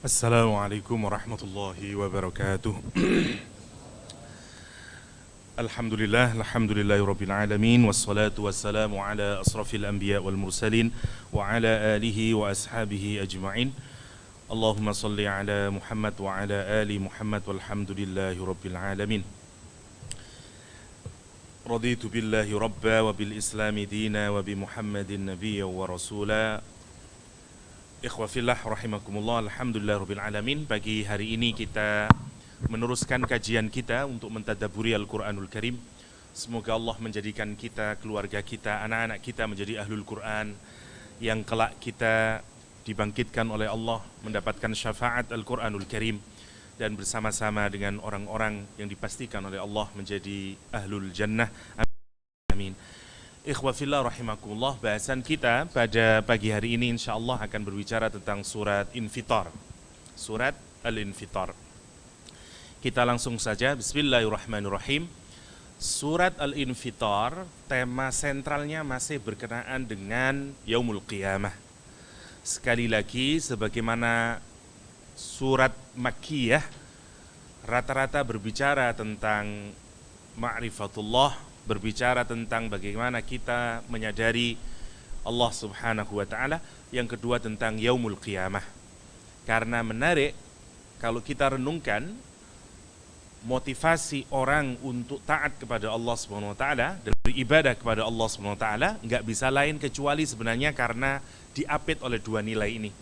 Assalamualaikum warahmatullahi wabarakatuh. Alhamdulillahirabbil alamin wassalatu wassalamu ala asrafil anbiya wal mursalin wa ala alihi wa ashabihi ajma'in. Allahumma salli ala Muhammad wa ala ali Muhammad walhamdulillahirabbil alamin. Raditu billahi rabba wa bil islami dina wa bi Muhammadin nabiyya wa rasula. Ikhwafillah rahimakumullah, alhamdulillahirabbil alamin. Pagi hari ini kita meneruskan kajian kita untuk mentadabburi Al-Qur'anul Karim. Semoga Allah menjadikan kita, keluarga kita, anak-anak kita menjadi ahlul Qur'an yang kelak kita dibangkitkan oleh Allah mendapatkan syafaat Al-Qur'anul Karim dan bersama-sama dengan orang-orang yang dipastikan oleh Allah menjadi ahlul jannah. Amin. Ikhwafillah rahimakumullah, bahasan kita pada pagi hari ini insyaallah akan berbicara tentang surat Infitar. Surat Al-Infitar. Kita langsung saja, bismillahirrahmanirrahim. Surat Al-Infitar, tema sentralnya masih berkenaan dengan Yaumul Qiyamah. Sekali lagi, sebagaimana surat Makkiyah rata-rata berbicara tentang ma'rifatullah, berbicara tentang bagaimana kita menyadari Allah subhanahu wa ta'ala. Yang kedua tentang Yaumul Qiyamah. Karena menarik kalau kita renungkan motivasi orang untuk taat kepada Allah subhanahu wa ta'ala dan beribadah kepada Allah subhanahu wa ta'ala nggak bisa lain kecuali sebenarnya karena diapit oleh dua nilai ini.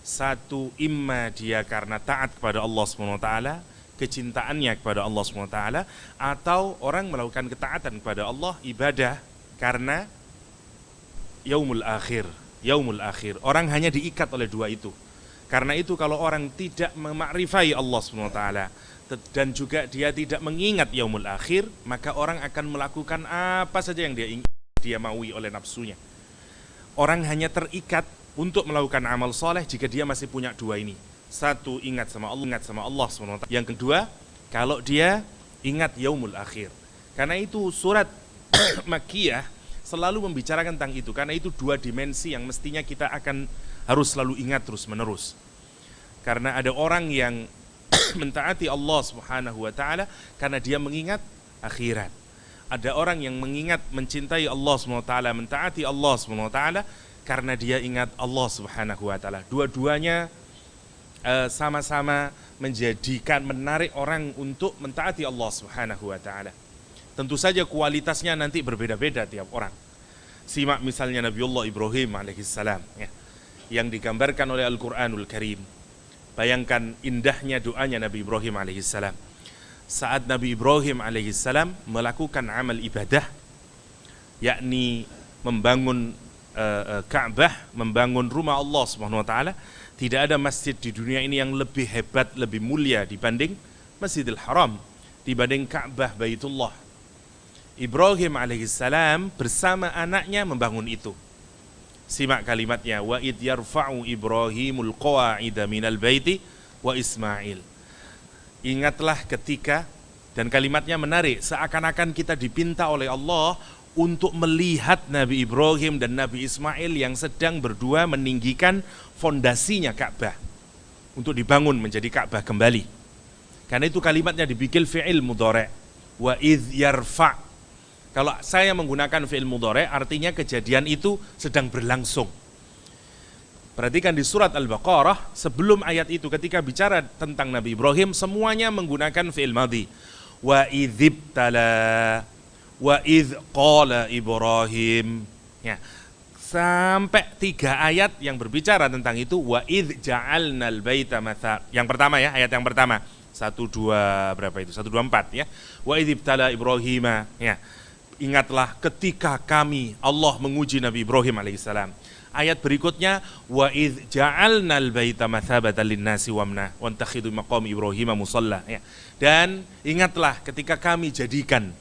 Satu, imma dia karena taat kepada Allah subhanahu wa ta'ala, kecintaannya kepada Allah SWT, atau orang melakukan ketaatan kepada Allah, ibadah karena yaumul akhir. Yaumul akhir, orang hanya diikat oleh dua itu. Karena itu kalau orang tidak memakrifai Allah SWT dan juga dia tidak mengingat yaumul akhir, maka orang akan melakukan apa saja yang dia maui oleh nafsunya. Orang hanya terikat untuk melakukan amal soleh jika dia masih punya dua ini. Satu, ingat sama Allah SWT. Yang kedua, kalau dia ingat yaumul akhir. Karena itu surat Makkiyah selalu membicarakan tentang itu. Karena itu dua dimensi yang mestinya kita harus selalu ingat terus menerus. Karena ada orang yang mentaati Allah Subhanahu wa ta'ala karena dia mengingat akhirat. Ada orang yang mencintai Allah Subhanahu wa ta'ala, mentaati Allah Subhanahu wa ta'ala karena dia ingat Allah Subhanahu wa ta'ala. Dua-duanya sama-sama menjadikan menarik orang untuk mentaati Allah Subhanahu wa ta'ala. Tentu saja kualitasnya nanti berbeda-beda tiap orang. Simak misalnya Nabiullah Ibrahim alaihissalam ya, yang digambarkan oleh Al-Qur'anul Karim. Bayangkan indahnya doanya Nabi Ibrahim alaihissalam. Saat Nabi Ibrahim alaihissalam melakukan amal ibadah, yakni membangun Ka'bah, membangun rumah Allah Subhanahu wa ta'ala. Tidak ada masjid di dunia ini yang lebih hebat, lebih mulia dibanding Masjidil Haram, dibanding Ka'bah Baitullah. Ibrahim alaihissalam bersama anaknya membangun itu. Simak kalimatnya, wa id yarfa'u Ibrahimul qawa'ida minal baiti wa Ismail. Ingatlah ketika, dan kalimatnya menarik, seakan-akan kita dipinta oleh Allah untuk melihat Nabi Ibrahim dan Nabi Ismail yang sedang berdua meninggikan fondasinya Ka'bah untuk dibangun menjadi Ka'bah kembali. Karena itu kalimatnya dibikin fi'il mudhari', wa idh yarfa'. Kalau saya menggunakan fi'il mudhari' artinya kejadian itu sedang berlangsung. Perhatikan di surat Al-Baqarah sebelum ayat itu ketika bicara tentang Nabi Ibrahim semuanya menggunakan fi'il madhi. Wa idzibtala, wa idh qala Ibrahim ya, sampai 3 ayat yang berbicara tentang itu. Wa idh ja'alnal baita mathab. Yang pertama ya, ayat yang pertama 1, 2, berapa itu? 1, 2, 4 ya. Wa idh ibtala Ibrahim ya, ingatlah ketika kami, Allah menguji Nabi Ibrahim alaihissalam. Ayat berikutnya wa idh ja'alnal baita mathabatan linnasi wamna wantakhidhu maqam Ibrahim musalla ya. Dan ingatlah ketika kami jadikan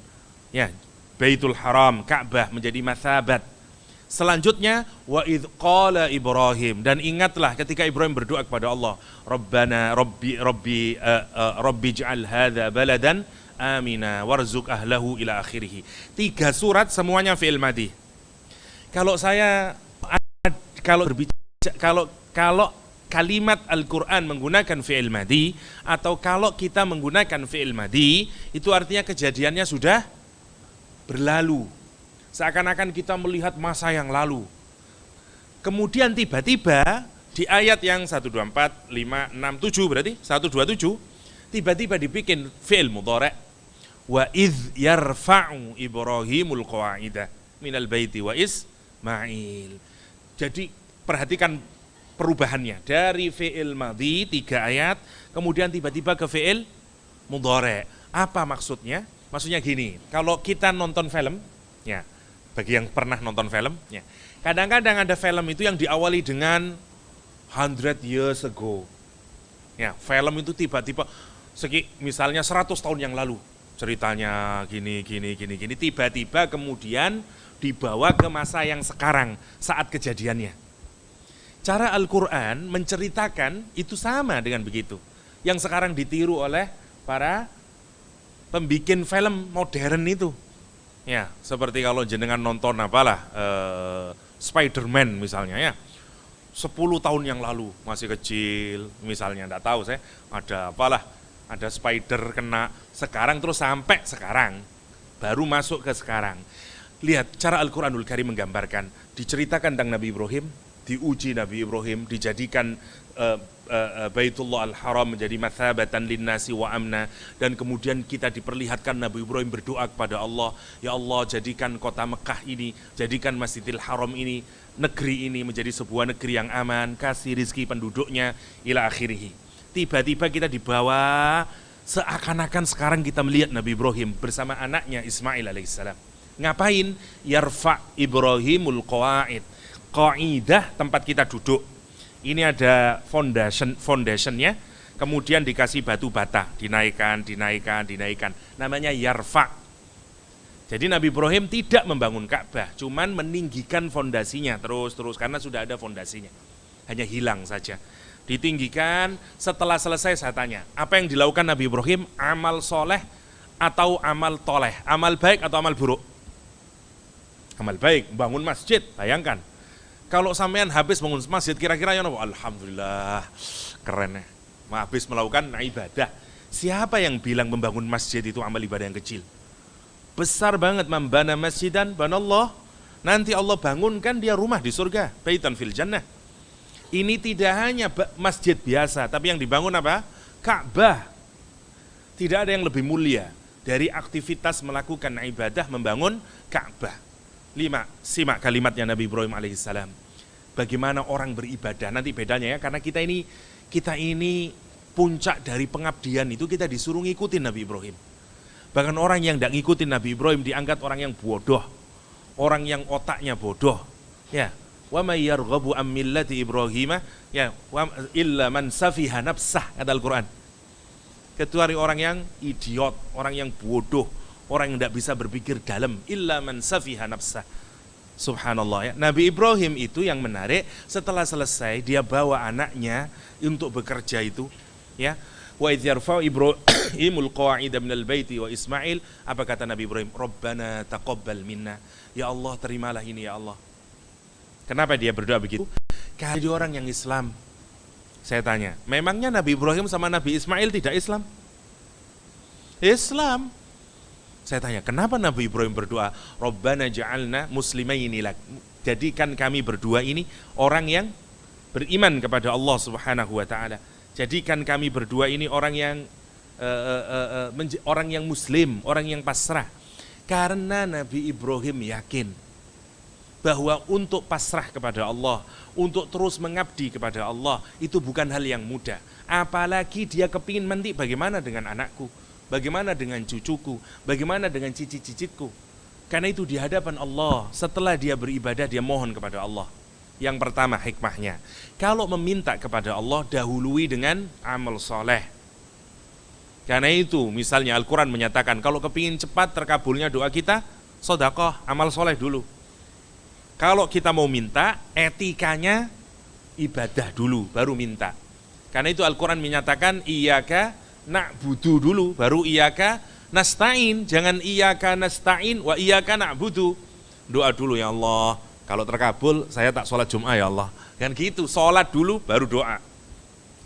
ya Baitul Haram, Ka'bah menjadi mathabat. Selanjutnya wa idh qala Ibrahim, dan ingatlah ketika Ibrahim berdoa kepada Allah, Rabbana Rabbi ij'al hadza baladan amina warzuq ahlahu ila akhirih. 3 surat semuanya fi'il madhi. Kalau kalimat Al-Quran menggunakan fi'il madhi, atau kalau kita menggunakan fi'il madhi, itu artinya kejadiannya sudah berlalu. Seakan-akan kita melihat masa yang lalu. Kemudian tiba-tiba di ayat yang 124, 5, 6, 7 berarti 127, tiba-tiba dibikin fi'il mudhari'. Wa idh yarfa'u Ibrahimul qawa'ida minal baiti wa Ismail. Jadi perhatikan perubahannya dari fi'il madhi 3 ayat, kemudian tiba-tiba ke fi'il mudhari'. Apa maksudnya? Maksudnya gini, kalau kita nonton film, ya, bagi yang pernah nonton film, ya, kadang-kadang ada film itu yang diawali dengan 100 years ago. Ya, film itu tiba-tiba misalnya 100 tahun yang lalu ceritanya gini, tiba-tiba kemudian dibawa ke masa yang sekarang saat kejadiannya. Cara Al-Quran menceritakan itu sama dengan begitu. Yang sekarang ditiru oleh para pembikin film modern itu. Ya, seperti kalau jenengan nonton Spider-Man misalnya ya. 10 tahun yang lalu, masih kecil misalnya, enggak tahu saya, ada spider kena sekarang terus sampai sekarang, baru masuk ke sekarang. Lihat cara Al-Quranul Karim menggambarkan, diceritakan tentang Nabi Ibrahim, diuji Nabi Ibrahim, dijadikan Baitullah Al-Haram menjadi mathabatan linnasi wa amna, dan kemudian kita diperlihatkan Nabi Ibrahim berdoa kepada Allah, ya Allah jadikan kota Mekah ini, jadikan Masjidil Haram ini, negeri ini menjadi sebuah negeri yang aman, kasih rizki penduduknya, ila akhirih. Tiba-tiba kita dibawa seakan-akan sekarang kita melihat Nabi Ibrahim bersama anaknya Ismail alaihissalam. Ngapain? Yarfa' Ibrahimul qawa'id. Qaidah tempat kita duduk. Ini ada foundationnya, kemudian dikasih batu bata, dinaikkan. Namanya yarfa'. Jadi Nabi Ibrahim tidak membangun Ka'bah, cuman meninggikan fondasinya terus karena sudah ada fondasinya. Hanya hilang saja. Ditinggikan, setelah selesai saya tanya, apa yang dilakukan Nabi Ibrahim? Amal soleh atau amal toleh? Amal baik atau amal buruk? Amal baik, bangun masjid, bayangkan. Kalau sampean habis bangun masjid, kira-kira ya nopo? Alhamdulillah, keren ya. Habis melakukan ibadah. Siapa yang bilang membangun masjid itu amal ibadah yang kecil? Besar banget, membana masjidan, banallah. Nanti Allah bangunkan dia rumah di surga, baitan fil jannah. Ini tidak hanya masjid biasa, tapi yang dibangun apa? Ka'bah. Tidak ada yang lebih mulia dari aktivitas melakukan ibadah membangun Ka'bah. 5, simak kalimatnya Nabi Ibrahim alaihissalam. Bagaimana orang beribadah, nanti bedanya ya, karena kita ini puncak dari pengabdian itu kita disuruh ngikutin Nabi Ibrahim. Bahkan orang yang tidak ngikutin Nabi Ibrahim dianggap orang yang bodoh, orang yang otaknya bodoh. Ya, wa may yarghabu am millati Ibrahim ya illa man safiha nafsah, kata Al-Quran. Kecuali orang yang idiot, orang yang bodoh, orang yang tidak bisa berpikir dalam, illa man safiha nafsah. Subhanallah ya. Nabi Ibrahim itu yang menarik, setelah selesai dia bawa anaknya untuk bekerja itu, ya. Wa idh yarfa'u Ibrahimul qawa'ida minal baiti wa Ismail, apa kata Nabi Ibrahim? Rabbana taqabbal minna. Ya Allah, terimalah ini ya Allah. Kenapa dia berdoa begitu? Karena dia orang yang Islam. Saya tanya, memangnya Nabi Ibrahim sama Nabi Ismail tidak Islam? Islam. Saya tanya, kenapa Nabi Ibrahim berdoa, Rabbana ja'alna muslimaini lak. Jadikan kami berdua ini orang yang beriman kepada Allah Subhanahu wa taala. Jadikan kami berdua ini orang yang muslim, orang yang pasrah. Karena Nabi Ibrahim yakin bahwa untuk pasrah kepada Allah, untuk terus mengabdi kepada Allah, itu bukan hal yang mudah. Apalagi dia kepingin nanti bagaimana dengan anakku, bagaimana dengan cucuku, bagaimana dengan cicit-cicitku. Karena itu di hadapan Allah, setelah dia beribadah, dia mohon kepada Allah. Yang pertama hikmahnya, kalau meminta kepada Allah, dahului dengan amal soleh. Karena itu misalnya Al-Quran menyatakan, kalau kepingin cepat terkabulnya doa kita, sedekah, amal soleh dulu. Kalau kita mau minta, etikanya ibadah dulu, baru minta. Karena itu Al-Quran menyatakan, iyyaka na'budu dulu, baru iyyaka nasta'in. Jangan iyyaka nasta'in wa iyyaka na'budu. Doa dulu, ya Allah, kalau terkabul saya tak sholat Jum'ah ya Allah. Kan gitu, sholat dulu baru doa.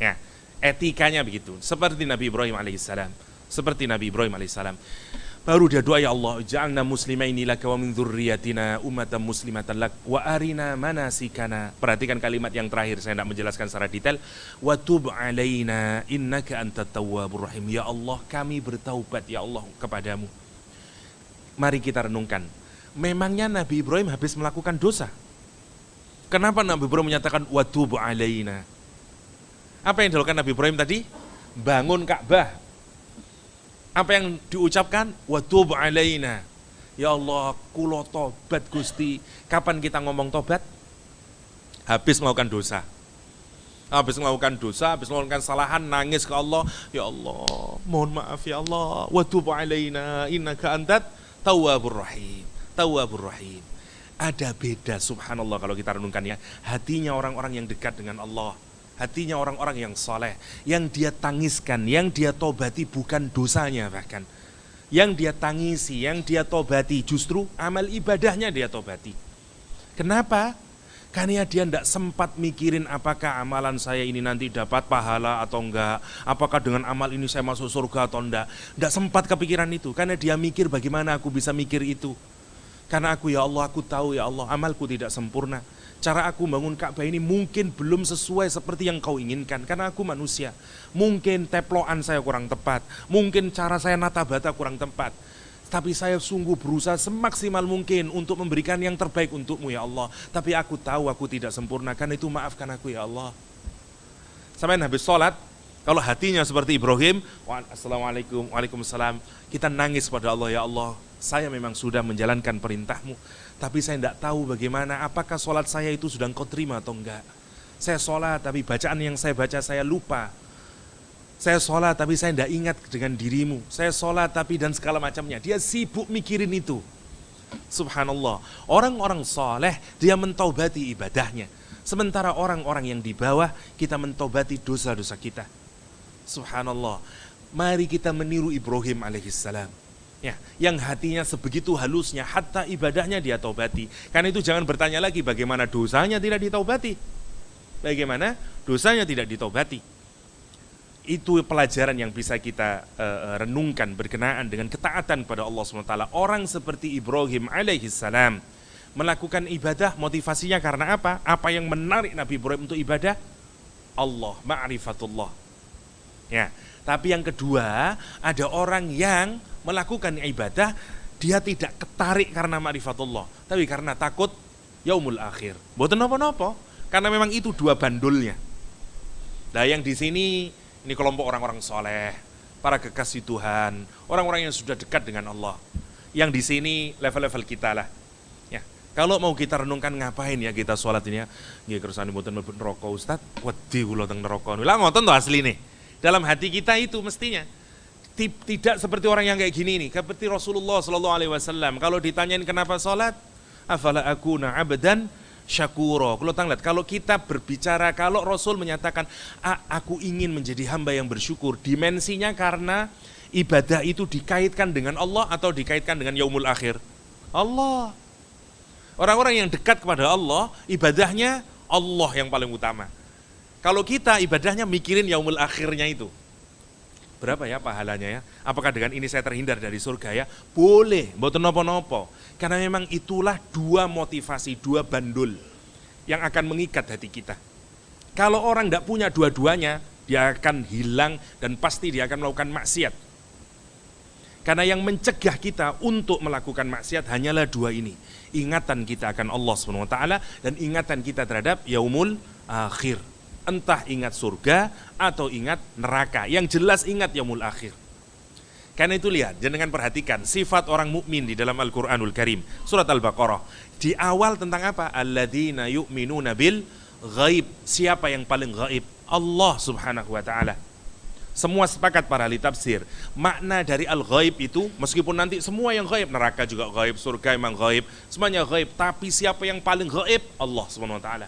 Ya, etikanya begitu. Seperti Nabi Ibrahim alaihissalam. Baru dia doa, ya Allah, ja'alna muslimaini laka wa min dzurriyyatina ummatan muslimatan lak wa arina manasikana. Perhatikan kalimat yang terakhir, saya tidak menjelaskan secara detail. Wa tub alaina innaka antat tawwabur rahim. Ya Allah, kami bertaubat ya Allah kepadamu. Mari kita renungkan. Memangnya Nabi Ibrahim habis melakukan dosa? Kenapa Nabi Ibrahim menyatakan wa tub alaina? Apa yang dilakukan Nabi Ibrahim tadi? Bangun Ka'bah. Apa yang diucapkan? Wa tub alaina. Ya Allah, kula tobat Gusti. Kapan kita ngomong tobat? Habis melakukan dosa. Habis melakukan kesalahan, nangis ke Allah. Ya Allah, mohon maaf ya Allah. Wa tub alaina innaka antat tawwabur rahim. Ada beda, subhanallah, kalau kita renungkan ya. Hatinya orang-orang yang dekat dengan Allah. Hatinya orang-orang yang soleh, yang dia tangiskan, yang dia tobati bukan dosanya bahkan. Yang dia tangisi, yang dia tobati justru amal ibadahnya dia tobati. Kenapa? Karena dia tidak sempat mikirin apakah amalan saya ini nanti dapat pahala atau enggak. Apakah dengan amal ini saya masuk surga atau enggak. Tidak sempat kepikiran itu, karena dia mikir bagaimana aku bisa mikir itu. Karena aku, ya Allah, aku tahu ya Allah, amalku tidak sempurna. Cara aku bangun Ka'bah ini mungkin belum sesuai seperti yang kau inginkan. Karena aku manusia. Mungkin teploan saya kurang tepat. Mungkin cara saya nata bata kurang tepat. Tapi saya sungguh berusaha semaksimal mungkin untuk memberikan yang terbaik untukmu ya Allah. Tapi aku tahu aku tidak sempurna. Karena itu maafkan aku ya Allah. Sampai habis sholat, kalau hatinya seperti Ibrahim, Assalamualaikum, waalaikumsalam, kita nangis pada Allah, ya Allah, saya memang sudah menjalankan perintahmu. Tapi saya tidak tahu bagaimana, apakah sholat saya itu sudah engkau terima atau enggak. Saya sholat tapi bacaan yang saya baca saya lupa. Saya sholat tapi saya tidak ingat dengan dirimu. Saya sholat tapi dan segala macamnya. Dia sibuk mikirin itu. Subhanallah. Orang-orang soleh dia mentaubati ibadahnya. Sementara orang-orang yang di bawah kita mentaubati dosa-dosa kita. Subhanallah. Mari kita meniru Ibrahim alaihissalam. Ya, yang hatinya sebegitu halusnya, hatta ibadahnya dia taubati. Karena itu jangan bertanya lagi bagaimana dosanya tidak ditaubati. Bagaimana dosanya tidak ditaubati. Itu pelajaran yang bisa kita renungkan berkenaan dengan ketaatan pada Allah SWT. Orang seperti Ibrahim alaihissalam melakukan ibadah, motivasinya karena apa? Apa yang menarik Nabi Ibrahim untuk ibadah? Allah, ma'rifatullah. Ya, tapi yang kedua, ada orang yang melakukan ibadah, dia tidak ketarik karena ma'rifatullah, tapi karena takut yaumul akhir. Mboten napa-napa, karena memang itu dua bandulnya. Nah, yang di sini ini kelompok orang-orang soleh, para kekasih Tuhan, orang-orang yang sudah dekat dengan Allah. Yang di sini level-level kita lah. Ya, kalau mau kita renungkan ngapain ya kita sholat ini ya? Nggih kersane mboten mlebu neraka Ustaz. Wedi kula teng neraka. Lah ngoten to asline. Dalam hati kita itu mestinya tidak seperti orang yang kayak gini nih, seperti Rasulullah Shallallahu Alaihi Wasallam. Kalau ditanyain kenapa sholat, afala akuna abdan syakuro. Kalau kita berbicara, kalau Rasul menyatakan, aku ingin menjadi hamba yang bersyukur, dimensinya karena ibadah itu dikaitkan dengan Allah atau dikaitkan dengan yaumul akhir. Allah. Orang-orang yang dekat kepada Allah, ibadahnya Allah yang paling utama. Kalau kita ibadahnya mikirin yaumul akhirnya itu, berapa ya pahalanya ya? Apakah dengan ini saya terhindar dari surga ya? Boleh, mboten napa-napa. Karena memang itulah dua motivasi, dua bandul yang akan mengikat hati kita. Kalau orang tidak punya dua-duanya, dia akan hilang dan pasti dia akan melakukan maksiat. Karena yang mencegah kita untuk melakukan maksiat hanyalah dua ini. Ingatan kita akan Allah SWT dan ingatan kita terhadap yaumul akhir. Entah ingat surga atau ingat neraka. Yang jelas ingat yaumul akhir. Karena itu lihat, jangan perhatikan sifat orang mukmin di dalam Al-Qur'anul Karim. Surat Al-Baqarah. Di awal tentang apa? Alladzina yu'minuna bil ghaib. Siapa yang paling ghaib? Allah Subhanahu wa taala. Semua sepakat para ahli tafsir. Makna dari al-ghaib itu, meskipun nanti semua yang ghaib, neraka juga ghaib, surga memang ghaib, semuanya ghaib, tapi siapa yang paling ghaib? Allah Subhanahu wa taala.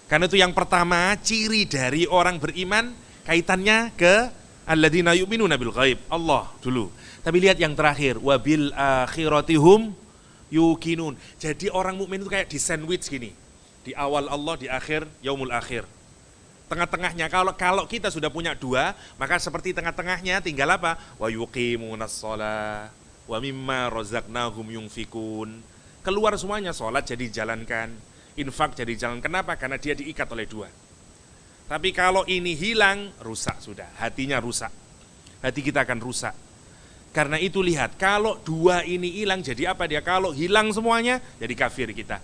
Karena itu yang pertama, ciri dari orang beriman kaitannya ke alladzina yu'minuna bil ghaib, Allah dulu. Tapi lihat yang terakhir, wabil akhiratihum yuqinun. Jadi orang mukmin itu kayak di sandwich gini. Di awal Allah, di akhir yaumul akhir. tengah-tengahnya. Kalau kita sudah punya dua, maka seperti tengah-tengahnya tinggal apa? Wa yuqimunas shalah wa mimma razaqnahum yunfikun. Keluar semuanya, sholat jadi dijalankan, infak jadi jalan. Kenapa? Karena dia diikat oleh dua. Tapi kalau ini hilang, rusak sudah. Hatinya rusak. Hati kita akan rusak. Karena itu lihat, kalau dua ini hilang, jadi apa dia? Kalau hilang semuanya, jadi kafir kita.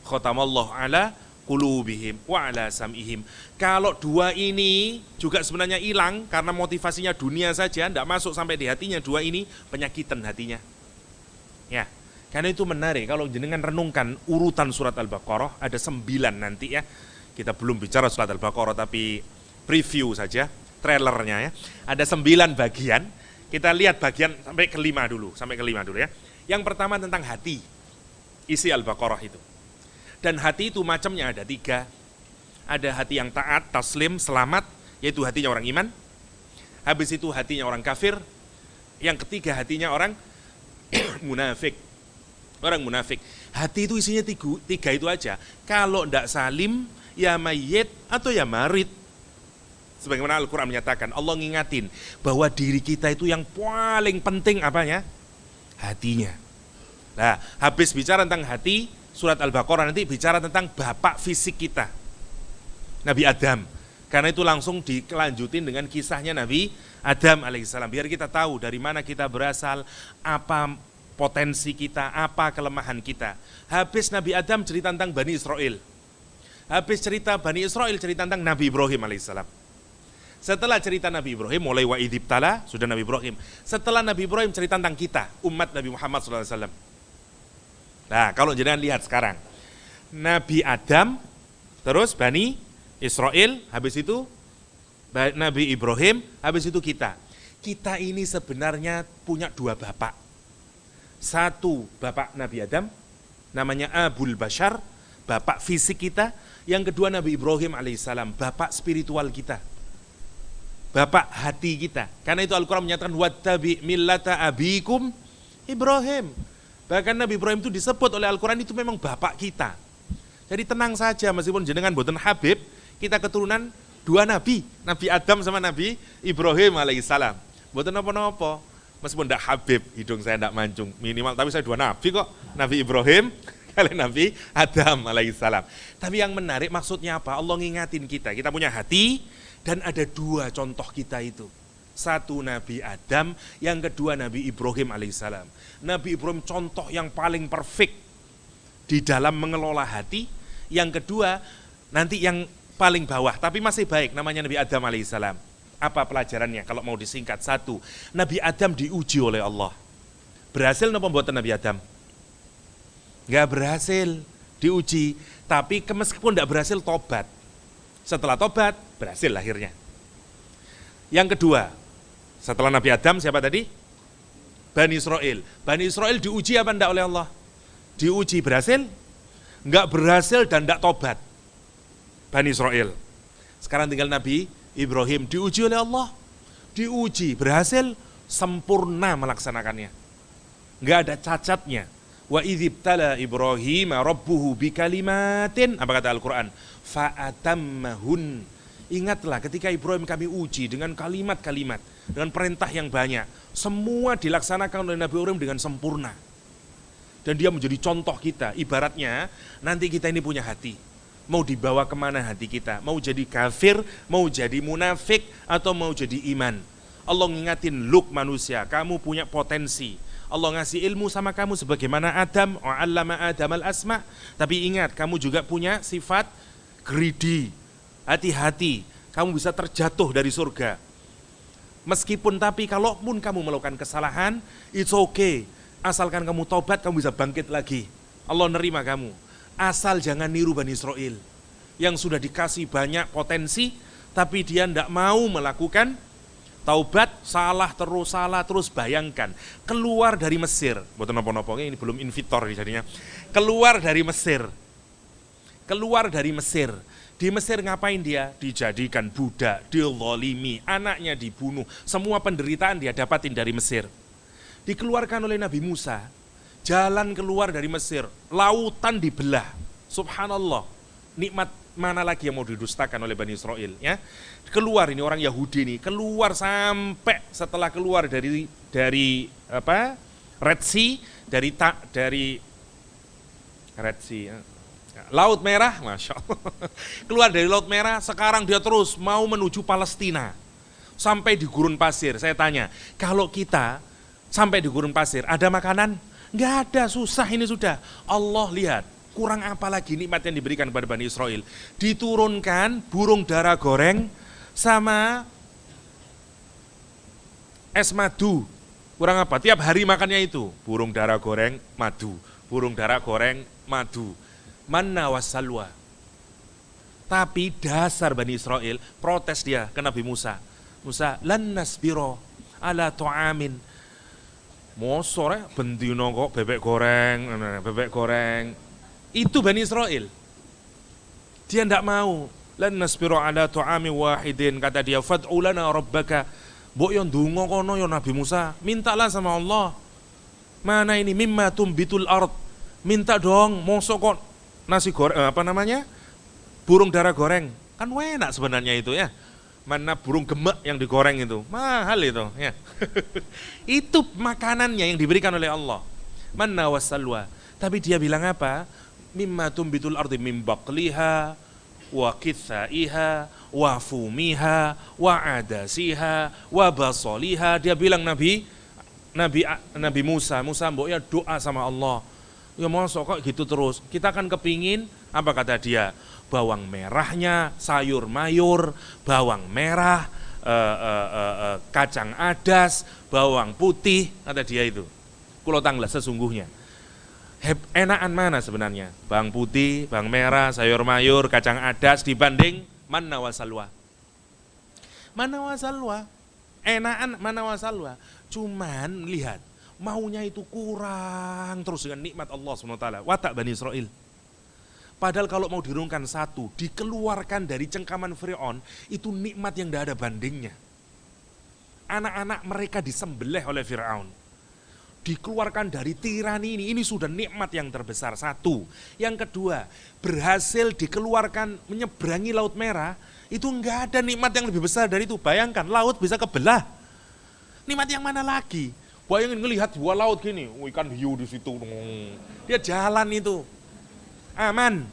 Khotamallahu ala qulubihim wa ala sam'ihim. Kalau dua ini juga sebenarnya hilang, karena motivasinya dunia saja, tidak masuk sampai di hatinya, dua ini penyakitan hatinya. Ya, karena itu menarik, kalau jenengan renungkan urutan surat Al-Baqarah, ada 9 nanti ya. Kita belum bicara surat Al-Baqarah, tapi preview saja, trailernya ya. Ada 9 bagian. Kita lihat bagian sampai kelima dulu ya. Yang pertama tentang hati, isi Al-Baqarah itu. Dan hati itu macamnya ada 3. Ada hati yang taat, taslim, selamat, yaitu hatinya orang iman. Habis itu hatinya orang kafir. Yang ketiga hatinya orang munafik. Orang munafik. Hati itu isinya 3 itu aja. Kalau tidak salim, ya mayyit atau ya marid. Sebagaimana Al-Quran menyatakan, Allah ngingatin bahwa diri kita itu yang paling penting apanya? Hatinya. Nah, habis bicara tentang hati, surat Al-Baqarah nanti bicara tentang bapak fisik kita, Nabi Adam. Karena itu langsung dilanjutin dengan kisahnya Nabi Adam alaihissalam. Biar kita tahu dari mana kita berasal, apa potensi kita, apa kelemahan kita. Habis Nabi Adam cerita tentang Bani Israel. Habis cerita Bani Israel, cerita tentang Nabi Ibrahim alaihissalam. Setelah cerita Nabi Ibrahim, mulai wa idibtala, sudah Nabi Ibrahim. Setelah Nabi Ibrahim cerita tentang kita, umat Nabi Muhammad SAW. Nah, kalau jangan lihat sekarang. Nabi Adam, terus Bani Israel, habis itu Nabi Ibrahim, habis itu kita. Kita ini sebenarnya punya 2 bapak. Satu bapak Nabi Adam, namanya Abul Bashar, bapak fisik kita. Yang kedua Nabi Ibrahim alaihissalam, bapak spiritual kita. Bapak hati kita. Karena itu Al-Quran menyatakan wattabi millata abikum Ibrahim. Bahkan Nabi Ibrahim itu disebut oleh Al-Quran itu memang bapak kita. Jadi tenang saja, meskipun jenengan boten Habib, kita keturunan 2 nabi, Nabi Adam sama Nabi Ibrahim alaihissalam. Boten apa-apa, meskipun tidak Habib, hidung saya tidak mancung minimal, tapi saya 2 nabi kok, Nabi Ibrahim kali Nabi Adam alaihissalam. Tapi yang menarik maksudnya apa? Allah ngingatin kita punya hati. Dan ada 2 contoh kita itu. Satu Nabi Adam, yang kedua Nabi Ibrahim alaihissalam. Nabi Ibrahim contoh yang paling perfect di dalam mengelola hati. Yang kedua nanti yang paling bawah, tapi masih baik, namanya Nabi Adam alaihissalam. Apa pelajarannya kalau mau disingkat? 1, Nabi Adam diuji oleh Allah. Berhasil napa mboten Nabi Adam? Enggak berhasil, diuji. Tapi meskipun tidak berhasil, tobat. Setelah tobat, berhasil akhirnya. Yang kedua, setelah Nabi Adam siapa tadi? Bani Israel. Bani Israel diuji apa enggak oleh Allah? Diuji, berhasil? Enggak berhasil dan enggak tobat. Bani Israel. Sekarang tinggal Nabi Ibrahim, diuji oleh Allah. Diuji, berhasil, sempurna melaksanakannya. Enggak ada cacatnya. Wa idzibtala Ibrahim rabbuhu bikalimatin, apa kata Al-Quran? Fa'atammahun. Ingatlah ketika Ibrahim kami uji dengan kalimat-kalimat, dengan perintah yang banyak. Semua dilaksanakan oleh Nabi Ibrahim dengan sempurna. Dan dia menjadi contoh kita. Ibaratnya nanti kita ini punya hati. Mau dibawa kemana hati kita? Mau jadi kafir, mau jadi munafik, atau mau jadi iman. Allah ngingatin, look manusia, kamu punya potensi. Allah ngasih ilmu sama kamu sebagaimana Adam, wa'allama Adam al-asma. Tapi ingat, kamu juga punya sifat greedy. Hati-hati, kamu bisa terjatuh dari surga. Meskipun tapi kalaupun kamu melakukan kesalahan, it's okay. Asalkan kamu tobat, kamu bisa bangkit lagi. Allah nerima kamu. Asal jangan niru Bani Israel yang sudah dikasih banyak potensi, tapi dia tidak mau melakukan taubat, salah terus. Bayangkan, keluar dari Mesir, buat nopo-nopo, ini belum invitor jadinya. Keluar dari Mesir. Di Mesir ngapain dia? Dijadikan budak, dizalimi, anaknya dibunuh, semua penderitaan dia dapatin dari Mesir. Dikeluarkan oleh Nabi Musa, jalan keluar dari Mesir, lautan dibelah, subhanallah, nikmat mana lagi yang mau didustakan oleh Bani Israel, ya? Keluar ini orang Yahudi ini, keluar sampai setelah keluar dari apa? Red Sea, dari Red Sea, ya. Laut Merah, Masya Allah. Keluar dari Laut Merah, sekarang dia terus mau menuju Palestina. Sampai di gurun pasir. Saya tanya, kalau kita sampai di gurun pasir, ada makanan? Nggak ada, susah ini sudah. Allah lihat, kurang apa lagi nikmat yang diberikan kepada Bani Israel. Diturunkan burung dara goreng sama es madu. Kurang apa? Tiap hari makannya itu. Burung dara goreng, madu. Burung dara goreng, madu. Manna wassalwa. Tapi dasar Bani Israel, protes dia ke Nabi Musa. Musa, lan nasbiro ala tu'amin. Mosore bendino kok bebek goreng. Itu Bani Israel. Dia tidak mau. Lan nasbiru ala tu'ami wahidin, kata dia, fad'u lana rabbaka. Mbok yo ndonga kono yo Nabi Musa, mintalah sama Allah. Mana ini mimma tumbitul ard. Minta dong, mosok kok nasi goreng burung dara goreng. Kan enak sebenarnya itu, ya. Mana burung gemek yang digoreng itu, mahal itu, ya. Itu makanannya yang diberikan oleh Allah. Manna wassalwa. Tapi dia bilang apa? Mimma tumbitul ardi min baqliha wa kithaiha wa fumiha wa adasiha wa basaliha. Dia bilang Nabi Musa mbok ya doa sama Allah. Ya mosok kok gitu terus. Kita kan kepingin, apa kata dia? Bawang merahnya, sayur mayur, bawang merah, kacang adas, bawang putih, kata dia itu. Kulo tanglas sesungguhnya. Enakan mana sebenarnya? Bawang putih, bawang merah, sayur mayur, kacang adas dibanding manna wasalwa. Manna wasalwa. Enakan manna wasalwa. Cuman lihat, maunya itu kurang terus dengan nikmat Allah SWT. Watak Bani Israel. Padahal kalau mau dirungkan satu, dikeluarkan dari cengkaman Fir'aun, itu nikmat yang tidak ada bandingnya. Anak-anak mereka disembelih oleh Fir'aun. Dikeluarkan dari tirani ini sudah nikmat yang terbesar, satu. Yang kedua, berhasil dikeluarkan menyeberangi Laut Merah, itu enggak ada nikmat yang lebih besar dari itu. Bayangkan, laut bisa kebelah. Nikmat yang mana lagi? Bayangin ngelihat dua laut gini, ikan hiu di situ. Dia jalan itu. Aman.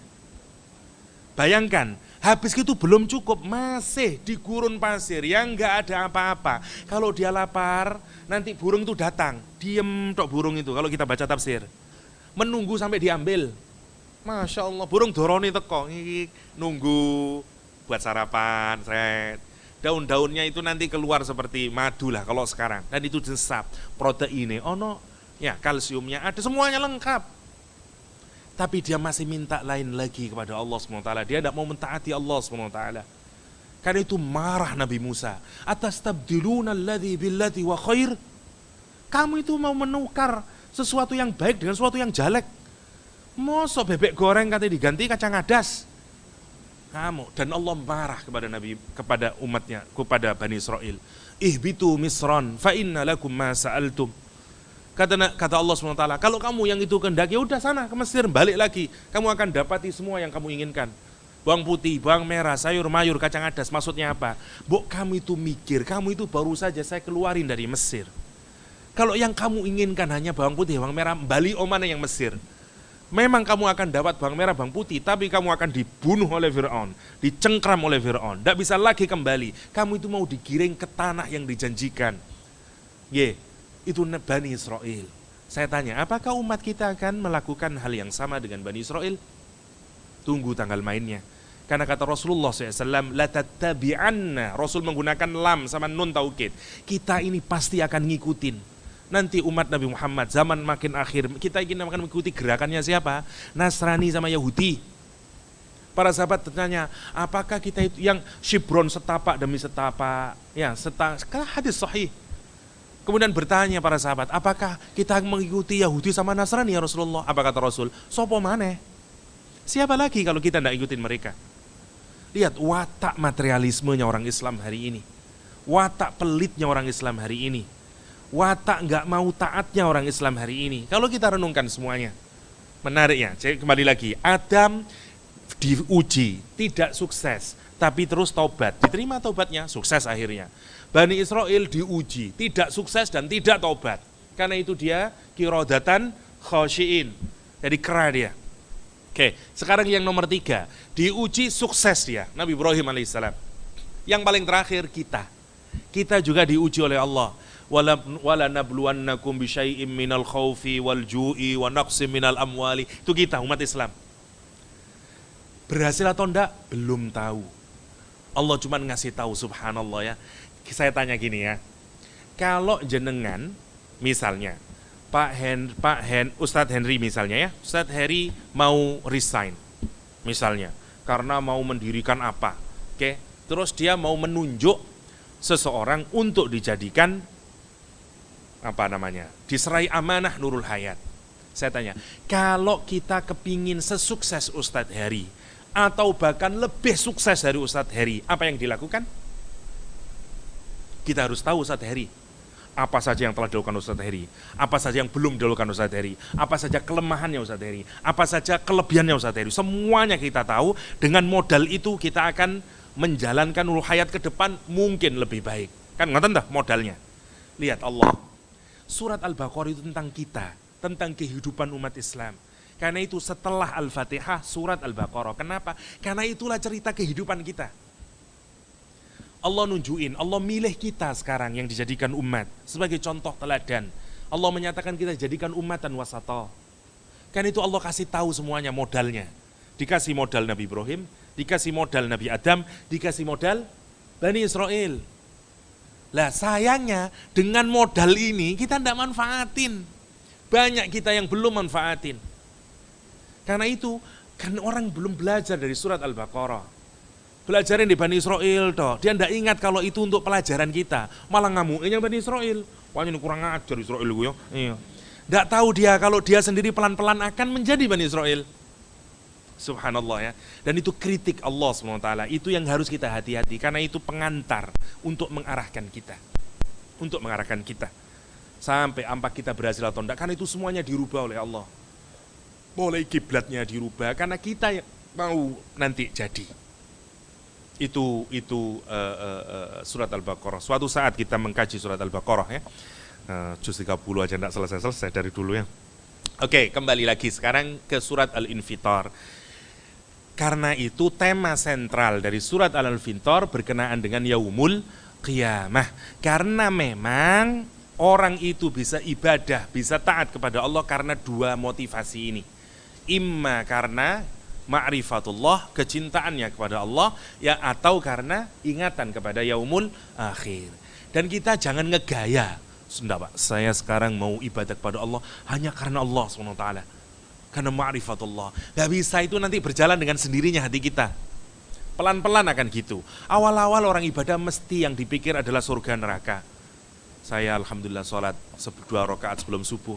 Bayangkan, habis itu belum cukup, masih di gurun pasir yang enggak ada apa-apa. Kalau dia lapar, nanti burung itu datang, diem tok burung itu kalau kita baca tafsir. Menunggu sampai diambil. Masya Allah, burung doroni teko, nunggu buat sarapan, seret. Daun-daunnya itu nanti keluar seperti madu lah kalau sekarang. Dan itu desap, proteinnya, ya kalsiumnya ada, semuanya lengkap. Tapi dia masih minta lain lagi kepada Allah SWT. Dia tidak mau mentaati Allah SWT. Karena itu marah Nabi Musa. Atastabdiluna alladhi billadhi wa khair. Kamu itu mau menukar sesuatu yang baik dengan sesuatu yang jelek. Mosok bebek goreng katanya diganti kacang adas. Kamu, dan Allah marah kepada umatnya, kepada Bani Israel. Ihbitu misran fa inna lakum ma sa'altum. Kata Allah SWT, kalau kamu yang itu kehendaki, ya udah sana ke Mesir, balik lagi. Kamu akan dapati semua yang kamu inginkan. Bawang putih, bawang merah, sayur mayur, kacang adas, maksudnya apa? Kamu itu mikir, kamu itu baru saja saya keluarin dari Mesir. Kalau yang kamu inginkan hanya bawang putih, bawang merah, balik mana yang Mesir. Memang kamu akan dapat bawang merah, bawang putih, tapi kamu akan dibunuh oleh Fir'aun, dicengkram oleh Fir'aun, tidak bisa lagi kembali. Kamu itu mau digiring ke tanah yang dijanjikan. Itu Bani Israel. Saya tanya, apakah umat kita akan melakukan hal yang sama dengan Bani Israel? Tunggu tanggal mainnya. Karena kata Rasulullah SAW, la tattabi'anna. Rasul menggunakan lam sama nun taukid. Kita ini pasti akan ngikutin. Nanti umat Nabi Muhammad zaman makin akhir, kita ingin akan mengikuti gerakannya siapa? Nasrani sama Yahudi. Para sahabat bertanya, apakah kita itu yang shibron setapak demi setapak? Ya, hadis sahih. Kemudian bertanya para sahabat, apakah kita mengikuti Yahudi sama Nasrani ya Rasulullah? Apa kata Rasul? Sopo maneh? Siapa lagi kalau kita tidak ikutin mereka? Lihat watak materialismenya orang Islam hari ini. Watak pelitnya orang Islam hari ini. Watak nggak mau taatnya orang Islam hari ini. Kalau kita renungkan semuanya. Menarik ya, kembali lagi. Adam diuji, tidak sukses, tapi terus taubat, diterima taubatnya, sukses akhirnya. Bani Israel diuji, tidak sukses dan tidak taubat. Karena itu dia qiradatan khasyiin, jadi kera dia. Oke, sekarang yang nomor 3, diuji sukses dia, Nabi Ibrahim alaihissalam. Yang paling terakhir kita juga diuji oleh Allah. Wala nabluwannakum bisyai'im minal khaufi wal ju'i wa naqsim minal amwali. Itu kita umat Islam. Berhasil atau enggak? Belum tahu. Allah cuma ngasih tahu, subhanallah ya. Saya tanya gini ya. Kalau jenengan misalnya Ustadz Henry misalnya ya, Ustadz Henry mau resign misalnya karena mau mendirikan apa. Oke, terus dia mau menunjuk seseorang untuk dijadikan diserai amanah Nurul Hayat. Saya tanya, kalau kita kepingin sesukses Ustadz Heri atau bahkan lebih sukses dari Ustadz Heri, apa yang dilakukan? Kita harus tahu Ustadz Heri, apa saja yang telah dilakukan Ustadz Heri, apa saja yang belum dilakukan Ustadz Heri, apa saja kelemahannya Ustadz Heri, apa saja kelebihannya Ustadz Heri. Semuanya kita tahu, dengan modal itu kita akan menjalankan Nurul Hayat ke depan mungkin lebih baik. Kan ngoten dah modalnya. Lihat Allah. Surat Al-Baqarah itu tentang kita, tentang kehidupan umat Islam. Karena itu setelah Al-Fatihah, surat Al-Baqarah. Kenapa? Karena itulah cerita kehidupan kita. Allah nunjukin, Allah milih kita sekarang yang dijadikan umat sebagai contoh teladan. Allah menyatakan kita jadikan umatan wasata. Karena itu Allah kasih tahu semuanya modalnya. Dikasih modal Nabi Ibrahim, dikasih modal Nabi Adam, dikasih modal Bani Israel. Lah sayangnya dengan modal ini kita tidak manfaatin. Banyak kita yang belum manfaatin. Karena itu, kan orang belum belajar dari surat Al-Baqarah. Belajarin di Bani Israel toh. Dia tidak ingat kalau itu untuk pelajaran kita. Malah ngamuinnya Bani Israel. Wah ini kurang ajar Israel gue ya. Iya. Tidak tahu dia kalau dia sendiri pelan-pelan akan menjadi Bani Israel. Subhanallah ya. Dan itu kritik Allah SWT. Itu yang harus kita hati-hati. Karena itu pengantar untuk mengarahkan kita. Untuk mengarahkan kita. Sampai apa kita berhasil atau tidak. Karena itu semuanya dirubah oleh Allah. Mulai kiblatnya dirubah. Karena kita yang mau nanti jadi. Itu surat Al-Baqarah. Suatu saat kita mengkaji surat Al-Baqarah ya. Juz 30 aja tidak selesai-selesai dari dulu ya. Oke, kembali lagi sekarang ke surat Al-Infitar. Karena itu tema sentral dari surat Al-Infitar berkenaan dengan Yaumul Qiyamah. Karena memang orang itu bisa ibadah, bisa taat kepada Allah karena dua motivasi ini. Imma karena ma'rifatullah, kecintaannya kepada Allah, ya atau karena ingatan kepada Yaumul Akhir. Dan kita jangan ngegaya. Sudah Pak, saya sekarang mau ibadah kepada Allah hanya karena Allah SWT. Karena ma'rifatullah. Gak bisa, itu nanti berjalan dengan sendirinya hati kita. Pelan-pelan akan gitu. Awal-awal orang ibadah mesti yang dipikir adalah surga neraka. Saya alhamdulillah sholat 2 rakaat sebelum subuh.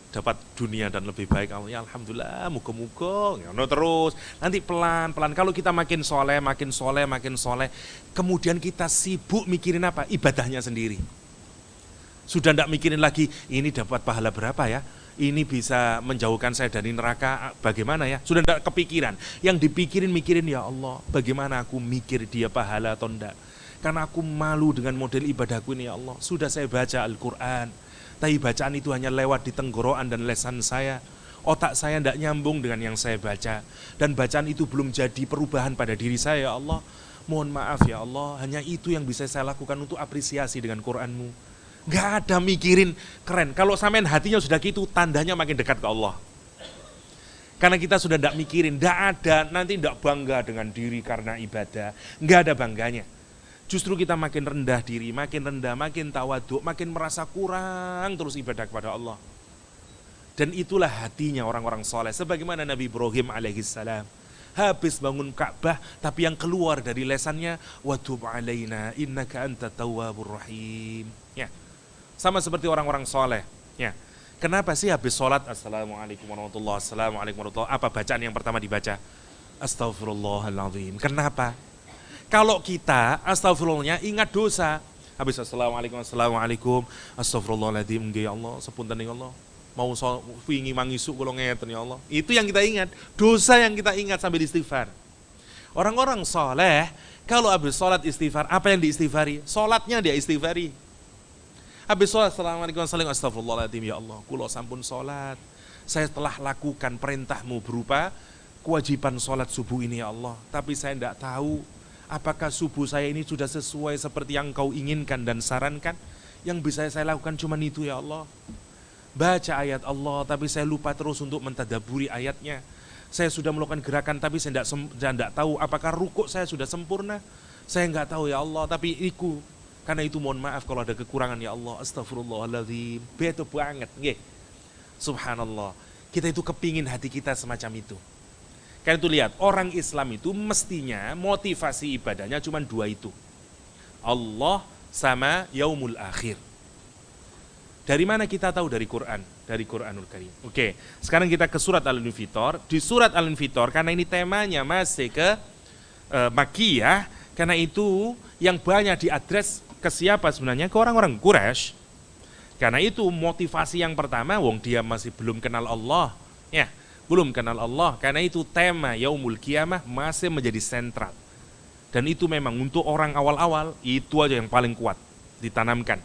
Dapat dunia dan lebih baik. Ya alhamdulillah, muga-muga. Ya, terus. Nanti pelan-pelan. Kalau kita makin soleh, kemudian kita sibuk mikirin apa? Ibadahnya sendiri. Sudah tidak mikirin lagi, ini dapat pahala berapa ya? Ini bisa menjauhkan saya dari neraka, bagaimana ya? Sudah tidak kepikiran. Yang mikirin ya Allah, bagaimana aku mikir dia pahala atau enggak? Karena aku malu dengan model ibadahku ini ya Allah. Sudah saya baca Al-Quran, tapi bacaan itu hanya lewat di tenggorokan dan lesan saya. Otak saya tidak nyambung dengan yang saya baca. Dan bacaan itu belum jadi perubahan pada diri saya ya Allah. Mohon maaf ya Allah, hanya itu yang bisa saya lakukan untuk apresiasi dengan Quranmu. Gak ada mikirin keren. Kalau sampean hatinya sudah gitu, tandanya makin dekat ke Allah. Karena kita sudah tidak mikirin, tidak ada, nanti tidak bangga dengan diri karena ibadah. Gak ada bangganya. Justru kita makin rendah diri, makin tawaduk, makin merasa kurang terus ibadah kepada Allah. Dan itulah hatinya orang-orang soleh. Sebagaimana Nabi Ibrahim alaihissalam. Habis bangun Ka'bah, tapi yang keluar dari lesannya, watub alaina innaka anta tawwabur rahim. Ya. Sama seperti orang-orang soleh. Ya. Kenapa sih habis sholat, Assalamualaikum warahmatullahi wabarakatuh, apa bacaan yang pertama dibaca? Astaghfirullahaladzim. Kenapa? Kalau kita, astagfirullahnya ingat dosa. Habis Assalamualaikum, Astagfirullahaladzim, ya Allah, sepunten ya Allah. Mau wingi mangisuk kula ngeten ya Allah. Itu yang kita ingat, dosa yang kita ingat sambil istighfar. Orang-orang soleh kalau habis sholat istighfar, apa yang diistighfari? Sholatnya dia istighfari. Habis sholat, assalamualaikum warahmatullahi wabarakatuh, astagfirullahaladzim, ya Allah, kula sampun sholat. Saya telah lakukan perintahmu berupa kewajiban sholat subuh ini ya Allah. Tapi saya tidak tahu apakah subuh saya ini sudah sesuai seperti yang Kau inginkan dan sarankan. Yang bisa saya lakukan cuma itu ya Allah. Baca ayat Allah tapi saya lupa terus untuk mentadaburi ayatnya. Saya sudah melakukan gerakan tapi saya tidak tahu apakah rukuk saya sudah sempurna. Saya nggak tahu ya Allah, tapi karena itu mohon maaf kalau ada kekurangan ya Allah. Astagfirullahaladzim. Betul banget. Nggih. Subhanallah. Kita itu kepingin hati kita semacam itu. Karena itu lihat, orang Islam itu mestinya motivasi ibadahnya cuma dua itu. Allah sama yaumul akhir. Dari mana kita tahu? Dari Quran, dari Quranul Karim. Oke, sekarang kita ke surat Al-Infitor. Di surat Al-Infitor, karena ini temanya masih ke Makkiyah, karena itu yang banyak diadres ke siapa sebenarnya? Ke orang-orang Quraisy. Karena itu motivasi yang pertama, wong dia masih belum kenal Allah, ya, belum kenal Allah. Karena itu tema Yaumul Qiyamah masih menjadi sentral. Dan itu memang untuk orang awal-awal itu aja yang paling kuat ditanamkan.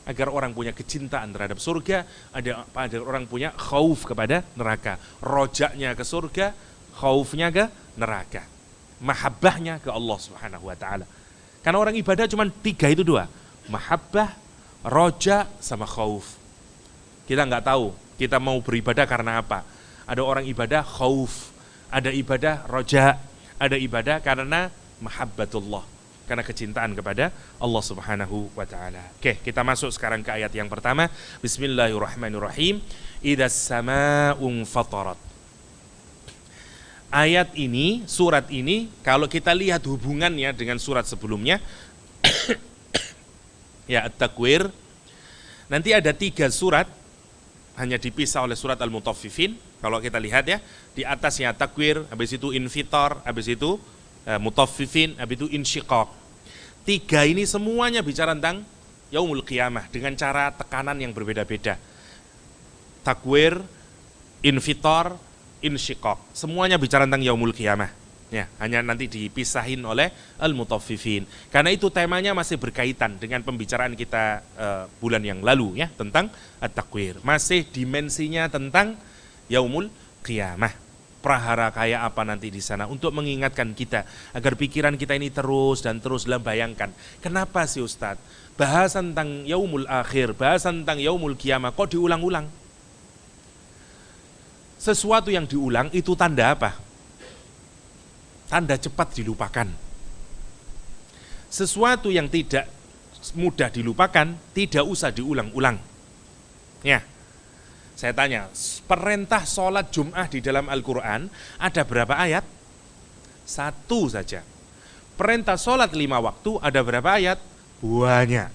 Agar orang punya kecintaan terhadap surga, ada orang punya khauf kepada neraka. Rojaknya ke surga, khaufnya ke neraka. Mahabbahnya ke Allah Subhanahu wa taala. Karena orang ibadah cuma tiga itu dua. Mahabbah, roja, sama khauf. Kita nggak tahu kita mau beribadah karena apa. Ada orang ibadah khauf, ada ibadah roja, ada ibadah karena mahabbatullah. Karena kecintaan kepada Allah Subhanahu wa taala. Oke, kita masuk sekarang ke ayat yang pertama. Bismillahirrahmanirrahim. Idzas samaa'un fatarat. Ayat ini, surat ini, kalau kita lihat hubungannya dengan surat sebelumnya, ya At-Takwir, nanti ada 3 surat, hanya dipisah oleh surat Al-Mutaffifin. Kalau kita lihat ya, di atasnya Takwir, habis itu Infitar, habis itu Mutaffifin, habis itu Insyiqaq. 3 ini semuanya bicara tentang Yaumul Qiyamah dengan cara tekanan yang berbeda-beda. Takwir, Infitar, Insyiqaq, semuanya bicara tentang Yaumul Qiyamah. Ya, hanya nanti dipisahin oleh Al-Mutaffifin. Karena itu temanya masih berkaitan dengan pembicaraan kita bulan yang lalu ya, tentang At-Takwir. Masih dimensinya tentang Yaumul Qiyamah. Prahara kayak apa nanti di sana untuk mengingatkan kita agar pikiran kita ini terus dan terus dalam bayangkan. Kenapa sih Ustadz? Bahasan tentang Yaumul Akhir, bahasan tentang Yaumul Qiyamah kok diulang-ulang? Sesuatu yang diulang itu tanda apa? Tanda cepat dilupakan. Sesuatu yang tidak mudah dilupakan tidak usah diulang-ulang. Ya. Saya tanya, perintah sholat Jum'ah di dalam Al-Quran ada berapa ayat? 1 saja. Perintah sholat 5 waktu ada berapa ayat? Banyak.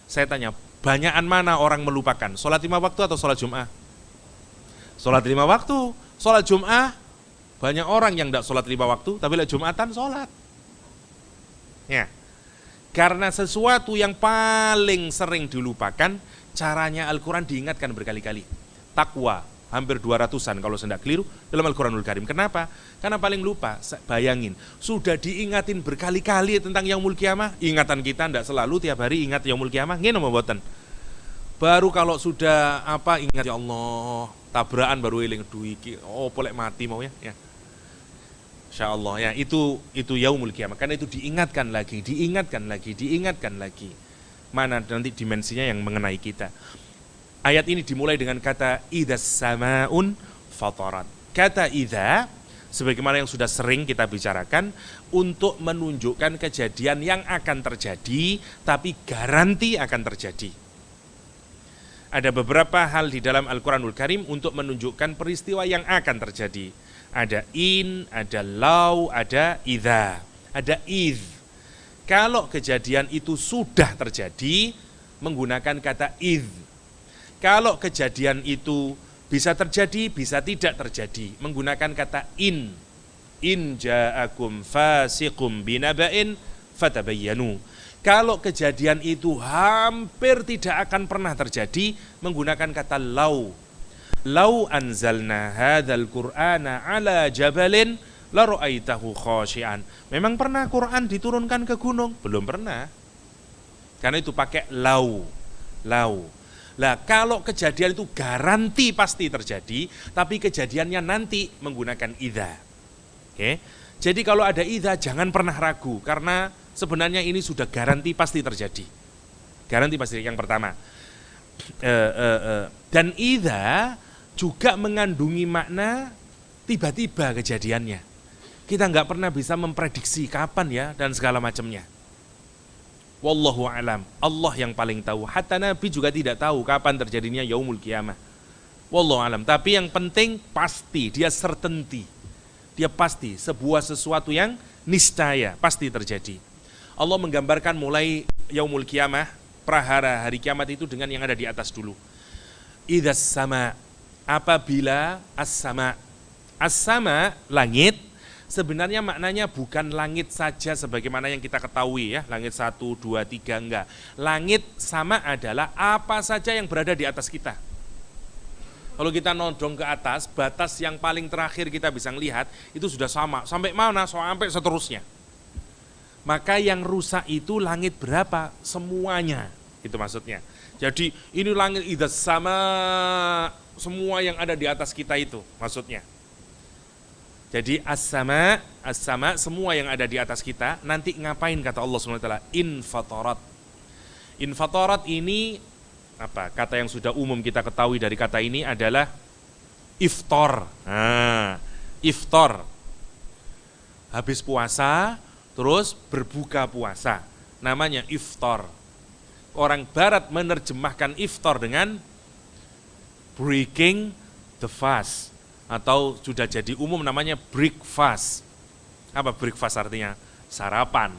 Saya tanya, banyakan mana orang melupakan? Sholat 5 waktu atau sholat Jum'ah? Sholat 5 waktu. Sholat Jum'ah, banyak orang yang tidak sholat 5 waktu, tapi lah Jum'atan sholat. Ya. Karena sesuatu yang paling sering dilupakan, caranya Al-Quran diingatkan berkali-kali. Takwa, hampir 200-an kalau saya tidak keliru dalam Al-Quranul Karim. Kenapa? Karena paling lupa. Bayangin, sudah diingatin berkali-kali tentang Yaumul Qiyamah. Ingatan kita tidak selalu tiap hari ingat Yaumul Qiyamah. Ngene mboten. Baru kalau sudah ingat ya Allah, tabrakan baru eling duiki. Oh, polek mati mau ya. Insya Allah ya, itu Yaumul Qiyamah. Karena itu diingatkan lagi. Mana nanti dimensinya yang mengenai kita. Ayat ini dimulai dengan kata idzas samaa'un fatarat. Kata idza sebagaimana yang sudah sering kita bicarakan untuk menunjukkan kejadian yang akan terjadi tapi garanti akan terjadi. Ada beberapa hal di dalam Al-Quranul Karim untuk menunjukkan peristiwa yang akan terjadi. Ada in, ada law, ada idza, ada idz. Kalau kejadian itu sudah terjadi menggunakan kata idz. Kalau kejadian itu bisa terjadi, bisa tidak terjadi, menggunakan kata in. In ja'akum fasiqum binaba'in fatabayyanu. Kalau kejadian itu hampir tidak akan pernah terjadi, menggunakan kata law. lau anzalna hadzal qur'ana ala jabalin la ra'aitahu khashian. Memang pernah Quran diturunkan ke gunung? Belum pernah. Karena itu pakai lau. Lah kalau kejadian itu garanti pasti terjadi, tapi kejadiannya nanti menggunakan idza. Oke. Jadi kalau ada idza jangan pernah ragu karena sebenarnya ini sudah garanti pasti terjadi. Garanti pasti yang pertama. Dan idza juga mengandungi makna tiba-tiba kejadiannya. Kita nggak pernah bisa memprediksi kapan ya dan segala macamnya. Wallahu alam, Allah yang paling tahu. Hatta Nabi juga tidak tahu kapan terjadinya yaumul qiyamah. Wallahu alam. Tapi yang penting pasti, dia certainty. Dia pasti sebuah sesuatu yang niscaya pasti terjadi. Allah menggambarkan mulai yaumul qiyamah, prahara hari kiamat itu dengan yang ada di atas dulu. Idzas sama, apabila as-sama. As-sama langit. Sebenarnya maknanya bukan langit saja sebagaimana yang kita ketahui ya, langit 1, 2, 3, enggak. Langit sama adalah apa saja yang berada di atas kita. Kalau kita nodong ke atas, batas yang paling terakhir kita bisa melihat itu sudah sama. Sampai mana? Sampai seterusnya. Maka yang rusak itu langit berapa? Semuanya. Itu maksudnya. Jadi ini langit idzas sama, semua yang ada di atas kita itu maksudnya. Jadi as-sama semua yang ada di atas kita nanti ngapain kata Allah SWT? Infatarat. Infatarat ini apa? Kata yang sudah umum kita ketahui dari kata ini adalah iftar. Iftar. Habis puasa terus berbuka puasa. Namanya iftar. Orang barat menerjemahkan iftar dengan breaking the fast. Atau sudah jadi umum namanya breakfast. Apa breakfast artinya? Sarapan.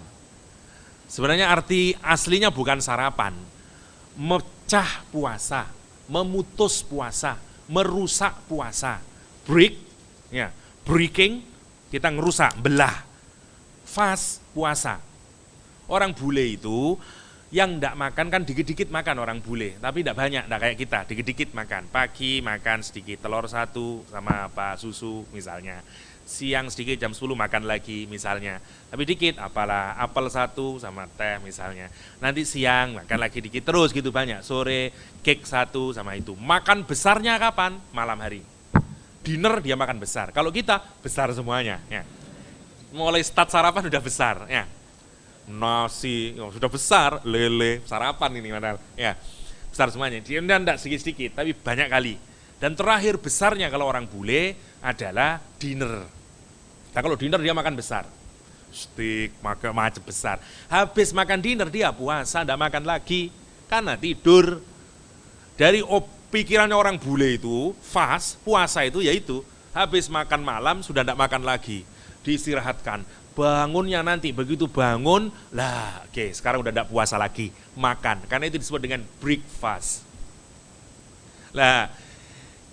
Sebenarnya arti aslinya bukan sarapan. Mecah puasa, memutus puasa, merusak puasa. Break, ya, breaking, kita ngerusak, belah. Fast, puasa. Orang bule itu yang tidak makan kan dikit-dikit makan orang bule, tapi tidak banyak, tidak kayak kita, dikit-dikit makan. Pagi makan sedikit, telur 1 sama apa susu misalnya. Siang sedikit, jam 10 makan lagi misalnya. Tapi dikit, apalah apel 1 sama teh misalnya. Nanti siang makan lagi dikit, terus gitu banyak. Sore cake 1 sama itu. Makan besarnya kapan? Malam hari. Dinner dia makan besar. Kalau kita besar semuanya. Ya. Mulai start sarapan udah besar. Ya. Nasi sudah besar, lele, sarapan ini padahal ya besar semuanya. Dia tidak sedikit-sedikit, tapi banyak kali. Dan terakhir besarnya kalau orang bule adalah dinner. Nah kalau dinner dia makan besar, steak makan macam besar. Habis makan dinner dia puasa, tidak makan lagi karena tidur. Dari pikirannya orang bule itu fast puasa itu yaitu habis makan malam sudah tidak makan lagi, diistirahatkan. Bangunnya nanti, begitu bangun, lah oke, sekarang udah tidak puasa lagi, makan. Karena itu disebut dengan breakfast. Lah,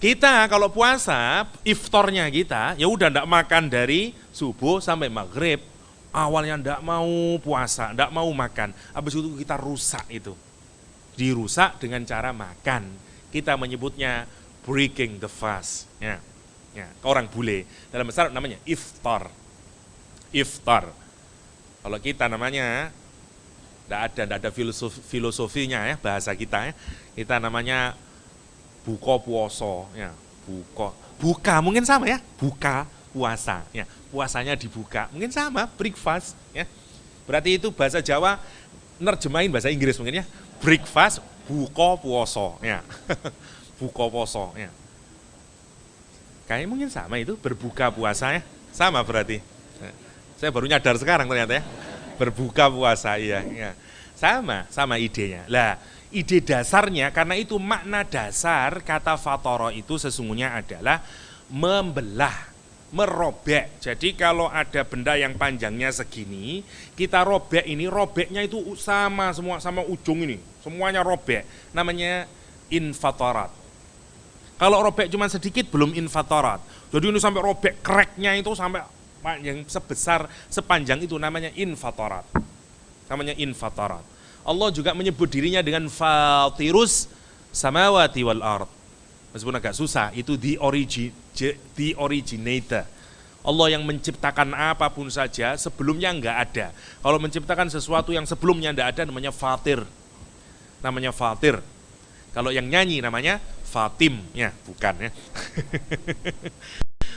kita kalau puasa, iftarnya kita, ya udah tidak makan dari subuh sampai maghrib. Awalnya tidak mau puasa, tidak mau makan. Habis itu kita rusak itu. Dirusak dengan cara makan. Kita menyebutnya breaking the fast. Ya, orang bule. Dalam bahasa Arab namanya iftar. Iftar. Kalau kita namanya tidak ada filosofinya ya bahasa kita ya. Kita namanya buka puasa ya, buka mungkin sama ya, buka puasa ya. Puasanya dibuka, mungkin sama breakfast ya. Berarti itu bahasa Jawa nerjemahin bahasa Inggris mungkin ya. Breakfast buka puasa ya. Buka puasa ya. Kayaknya mungkin sama itu berbuka puasa ya. Sama berarti. Saya baru nyadar sekarang ternyata ya, berbuka puasa ya. Sama idenya. Lah, ide dasarnya karena itu makna dasar kata fatara itu sesungguhnya adalah membelah, merobek. Jadi kalau ada benda yang panjangnya segini, kita robek ini, robeknya itu sama semua sama ujung ini, semuanya robek. Namanya infatarat. Kalau robek cuma sedikit belum infatarat. Jadi ini sampai robek cracknya itu sampai yang sebesar sepanjang itu namanya infatarat. Namanya infatarat. Allah juga menyebut dirinya dengan fatirus samawati wal ard. meskipun agak susah, itu the originator. Allah yang menciptakan apapun saja sebelumnya enggak ada. Kalau menciptakan sesuatu yang sebelumnya enggak ada namanya fatir. Namanya fatir. Kalau yang nyanyi namanya Fatim, ya bukan ya.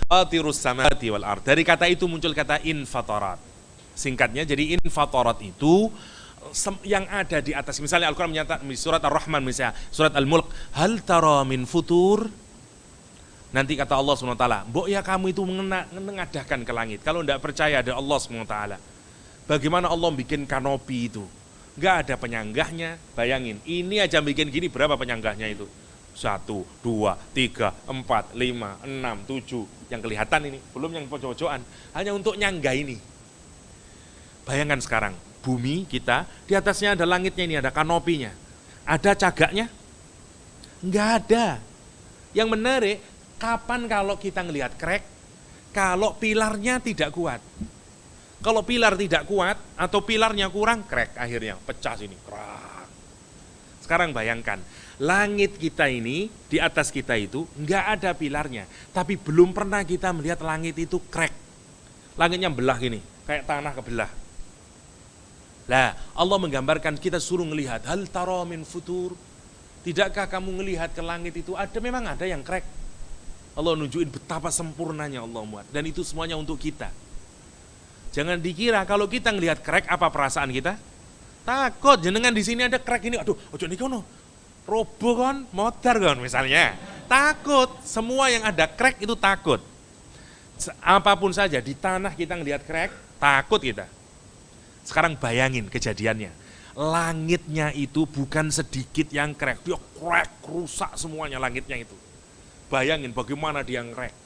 Fatirus samawati wal ard. Dari kata itu muncul kata infatorat. Singkatnya jadi infatorat itu yang ada di atas. Misalnya Al-Quran menyatakan surat Ar-Rahman misalnya, surat Al-Mulk, hal tara min futur. Nanti kata Allah SWT, mbok ya kamu itu mengadahkan ke langit. Kalau tidak percaya ada Allah SWT, bagaimana Allah bikin kanopi itu? Nggak ada penyanggahnya. Bayangin, ini aja bikin gini, berapa penyanggahnya itu? 1, 2, 3, 4, 5, 6, 7. Yang kelihatan ini, belum yang pojok-pojokan. Hanya untuk nyanggah ini. Bayangkan sekarang, bumi kita, di atasnya ada langitnya ini, ada kanopinya. Ada cagaknya? Nggak ada. Yang menarik, kapan kalau kita ngelihat crack? Kalau pilarnya tidak kuat. Kalau pilar tidak kuat, atau pilarnya kurang, crack akhirnya, pecah sini. Krak. Sekarang bayangkan, langit kita ini, di atas kita itu, nggak ada pilarnya. Tapi belum pernah kita melihat langit itu crack. Langitnya belah gini, kayak tanah kebelah. Lah, Allah menggambarkan kita suruh melihat hal tara min futur. Tidakkah kamu melihat ke langit itu memang ada yang crack. Allah nunjukin betapa sempurnanya Allah muat, dan itu semuanya untuk kita. Jangan dikira kalau kita ngelihat crack apa perasaan kita? Takut. Jenengan di sini ada crack ini, aduh, ojo nikono. Robo kon, motor kon misalnya. Takut. Semua yang ada crack itu takut. Apapun saja di tanah kita ngelihat crack, takut kita. Sekarang bayangin kejadiannya. Langitnya itu bukan sedikit yang crack. Dia crack, rusak semuanya langitnya itu. Bayangin bagaimana dia crack.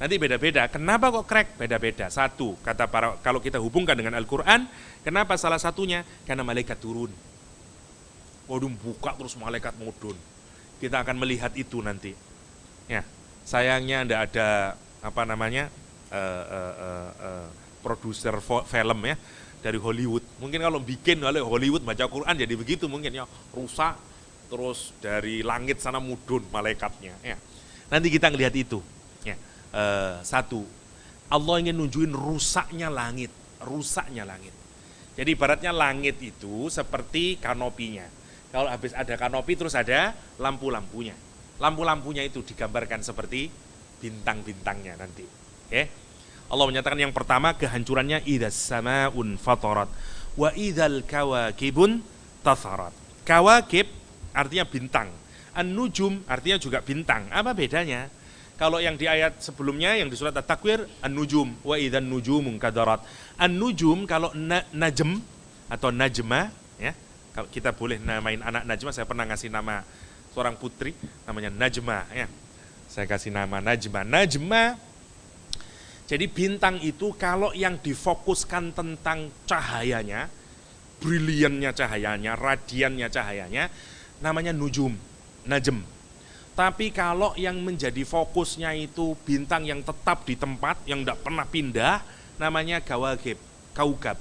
Nanti beda-beda. Kenapa kok crack? Beda-beda. Satu, kata para, kalau kita hubungkan dengan Al-Quran, kenapa salah satunya? Karena malaikat turun. Waduh, buka terus malaikat mudun. Kita akan melihat itu nanti. Ya, sayangnya tidak ada produser film ya. Dari Hollywood, mungkin kalau bikin oleh Hollywood baca Quran jadi begitu mungkin ya, rusak terus dari langit sana mudun malaikatnya ya. Nanti kita ngelihat itu ya. Satu, Allah ingin nunjukin rusaknya langit. Jadi ibaratnya langit itu seperti kanopinya. Kalau habis ada kanopi terus ada lampu-lampunya. Lampu-lampunya itu digambarkan seperti bintang-bintangnya nanti. Oke? Allah menyatakan yang pertama kehancurannya idzas samaun fatarat wa idzal kawakibun tatharat. Kawakib artinya bintang. An-nujum artinya juga bintang. Apa bedanya? Kalau yang di ayat sebelumnya yang di surat At-Takwir an-nujum wa idzan nujumun kadarat. An-nujum kalau najm atau najma ya. Kalau kita boleh namain anak Najma, saya pernah ngasih nama seorang putri namanya Najma ya. Saya kasih nama Najma. Najma. Jadi bintang itu kalau yang difokuskan tentang cahayanya, briliannya cahayanya, radiannya cahayanya, namanya nujum, najm. Tapi kalau yang menjadi fokusnya itu bintang yang tetap di tempat, yang tidak pernah pindah, namanya kawakib, kaukab.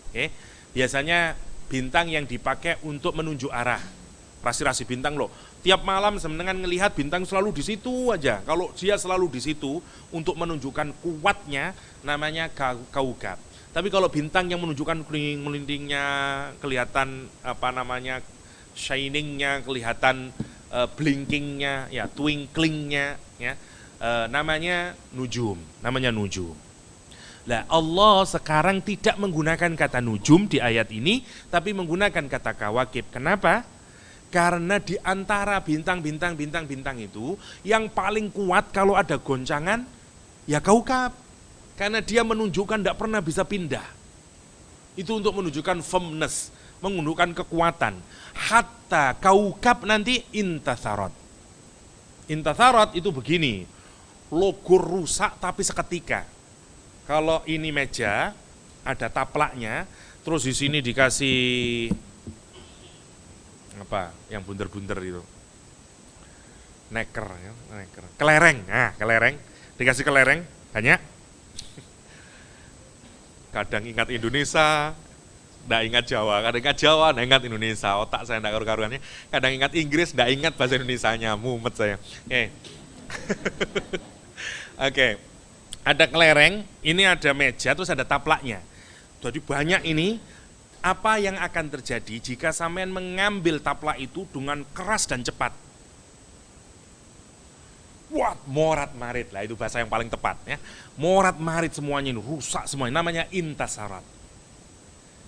Oke? Biasanya bintang yang dipakai untuk menunjuk arah. Rasi-rasi bintang loh. Tiap malam semenengan ngelihat bintang selalu di situ aja. Kalau dia selalu di situ untuk menunjukkan kuatnya namanya kaukab. Tapi kalau bintang yang menunjukkan melindingnya, kelihatan shiningnya, kelihatan blinkingnya, ya twinklingnya, ya namanya nujum. Nah, Allah sekarang tidak menggunakan kata nujum di ayat ini, tapi menggunakan kata kawakib. Kenapa? Karena di antara bintang-bintang itu yang paling kuat kalau ada goncangan ya kaukab. Karena dia menunjukkan tidak pernah bisa pindah. Itu untuk menunjukkan firmness, menunjukkan kekuatan. Hatta kaukab nanti intatharat. Intatharat itu begini, logo rusak tapi seketika. Kalau ini meja ada taplaknya, terus di sini dikasih apa yang bunder-bunder itu, neker, kelereng, kelereng, dikasih kelereng banyak. Kadang ingat Indonesia, nggak ingat Jawa, kadang ingat Jawa, nggak ingat Indonesia, otak saya nggak karu-karuannya, kadang ingat Inggris, nggak ingat bahasa Indonesianya, mumet saya. Oke. Oke, ada kelereng, ini ada meja, terus ada taplaknya. Jadi banyak ini, apa yang akan terjadi jika sampean mengambil taplak itu dengan keras dan cepat? Wah, morat marit lah, itu bahasa yang paling tepat ya. Morat marit semuanya ini, rusak semuanya, namanya intasarat.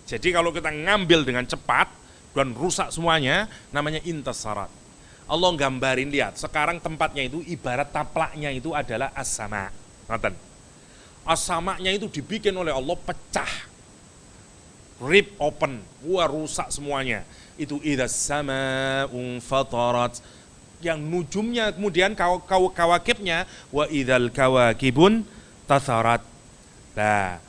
Jadi kalau kita ngambil dengan cepat dan rusak semuanya, namanya intasarat. Allah gambarin, lihat, sekarang tempatnya itu ibarat taplaknya itu adalah as-sama. Nonton. As-samanya itu dibikin oleh Allah pecah. Rip open, wah rusak semuanya. Itu idza sama'un fatarat. Yang nujumnya kemudian kawakibnya wa idzal kawakibun tatharat. Nah,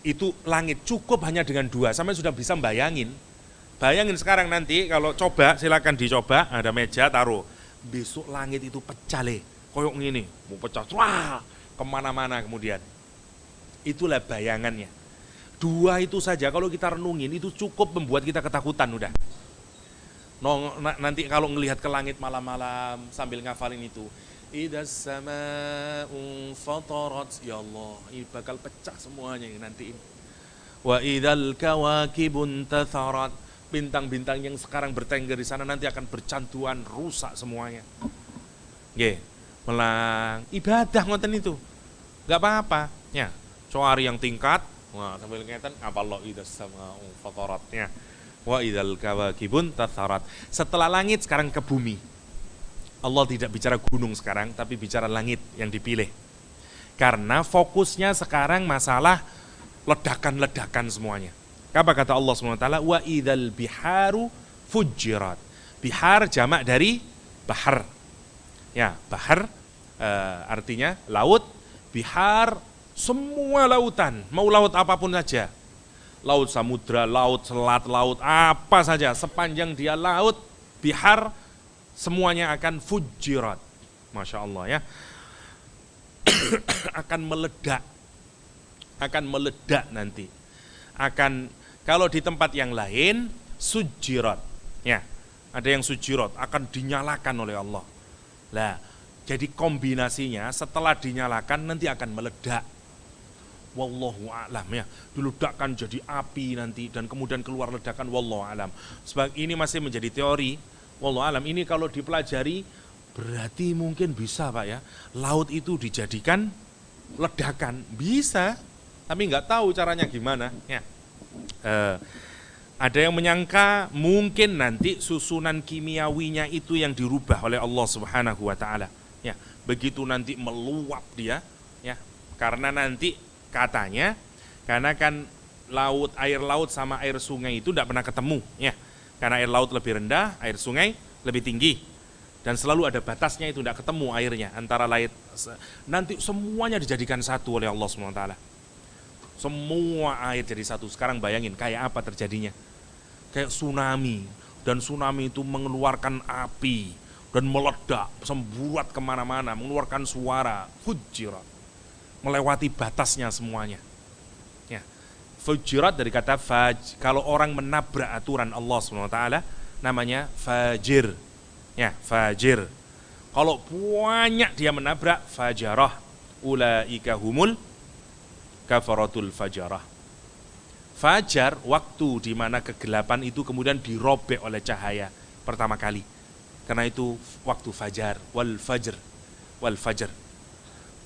itu langit cukup hanya dengan dua, sampai sudah bisa bayangin. Bayangin sekarang nanti kalau coba, silakan dicoba, ada meja taruh. Besok langit itu pecah le, koyok gini, mau pecah, wah, kemana-mana kemudian. Itulah bayangannya. Dua itu saja kalau kita renungin itu cukup membuat kita ketakutan udah. Nanti kalau ngelihat ke langit malam-malam sambil ngafalin itu, idzas sama'un fatarat, ya Allah, ini bakal pecah semuanya nanti ini. Wa idzal kawakibun tatharat, bintang-bintang yang sekarang bertengger di sana nanti akan bercantuan, rusak semuanya. Nggih, melang ibadah ngoten itu. Enggak apa-apa, ya. Coari yang tingkat, wah sambil ngeten ngapal idzas sama'un fatarat ya. Wa idzal kawakibun tatharat. Setelah langit sekarang ke bumi. Allah tidak bicara gunung sekarang, tapi bicara langit yang dipilih. Karena fokusnya sekarang masalah ledakan-ledakan semuanya. Apa kata Allah SWT? Wa idzal biharu fujirat. Bihar jamak dari bahar. Ya, bahar artinya laut. Bihar semua lautan, mau laut apapun saja. Laut samudra, laut selat, laut apa saja, sepanjang dia laut, bihar, semuanya akan fujirat. Masya Allah ya. Akan meledak nanti. Kalau di tempat yang lain, sujirat. Ya, ada yang sujirat, akan dinyalakan oleh Allah. Lah, jadi kombinasinya setelah dinyalakan nanti akan meledak. Wallahu a'lam ya, diledakkan jadi api nanti dan kemudian keluar ledakan, wallahu a'lam. Sebab ini masih menjadi teori, wallahu a'lam. Ini kalau dipelajari berarti mungkin bisa Pak ya, laut itu dijadikan ledakan, bisa, tapi nggak tahu caranya gimana ya. Ada yang menyangka mungkin nanti susunan kimiawinya itu yang dirubah oleh Allah Subhanahu wa taala ya, begitu nanti meluap dia ya, karena nanti katanya, karena kan air laut sama air sungai itu tidak pernah ketemu ya, karena air laut lebih rendah, air sungai lebih tinggi, dan selalu ada batasnya itu tidak ketemu airnya antara laut. Nanti semuanya dijadikan satu oleh Allah SWT. Semua air jadi satu. Sekarang bayangin kayak apa terjadinya, kayak tsunami, dan tsunami itu mengeluarkan api dan meledak, semburat kemana-mana, mengeluarkan suara, fujirat, melewati batasnya semuanya. Ya. Fujirat dari kata kalau orang menabrak aturan Allah SWT namanya fajir. Ya, fajir. Kalau banyak dia menabrak, fajarah. Ulaika humul kafaratul fajarah. Fajar, waktu di mana kegelapan itu kemudian dirobek oleh cahaya pertama kali. Karena itu waktu fajar, wal fajr. Wal fajr.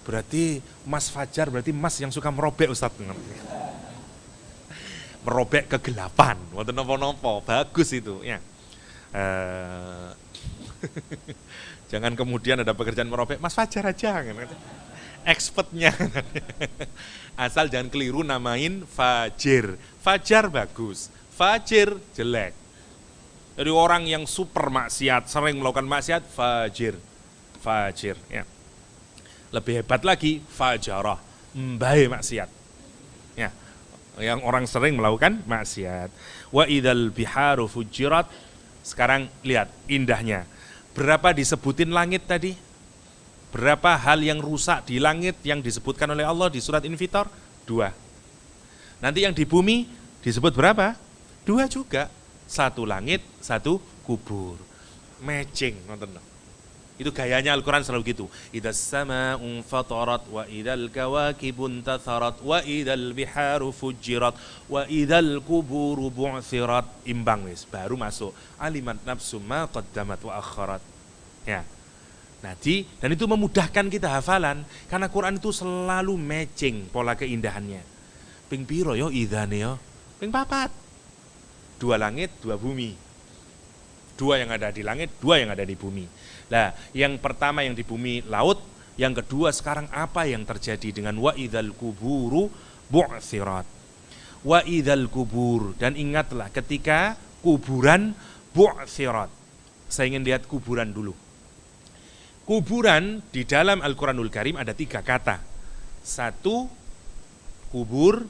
Berarti Mas Fajar, berarti Mas yang suka merobek Ustadz. Merobek kegelapan, wonten nopo-nopo, bagus itu ya. Jangan kemudian ada pekerjaan merobek, Mas Fajar aja. Expertnya. Asal jangan keliru namain Fajir. Fajar bagus, Fajir jelek. Jadi orang yang super maksiat, sering melakukan maksiat, Fajir. Fajir ya. Lebih hebat lagi, fajarah, mbae maksiat. Ya, yang orang sering melakukan maksiat. Wa idzal biharu fujirat. Sekarang lihat indahnya. Berapa disebutin langit tadi? Berapa hal yang rusak di langit yang disebutkan oleh Allah di surat Infitar? 2. Nanti yang di bumi disebut berapa? 2 juga. 1 langit, 1 kubur. Matching, nonton. Itu gayanya Al-Quran selalu gitu. Idzas sama'u fatarat wa idzal kawakibu intatharat wa idzal biharu fujirat wa idzal kuburu bu'thirat. Imbang wis, baru masuk alimat nafsum ma qaddamat wa akharat. Ya. Nanti, dan itu memudahkan kita hafalan karena Quran itu selalu matching pola keindahannya. Ping piro yo idane yo? Ping 4. 2 langit, 2 bumi. 2 yang ada di langit, 2 yang ada di bumi. Nah, yang pertama yang di bumi laut, yang kedua sekarang apa yang terjadi dengan wa idzal kuburu bu'thirat. Wa idzal kubur, dan ingatlah ketika kuburan bu'thirat. Saya ingin lihat kuburan dulu. Kuburan di dalam Al-Quranul Karim ada 3 kata. 1 kubur,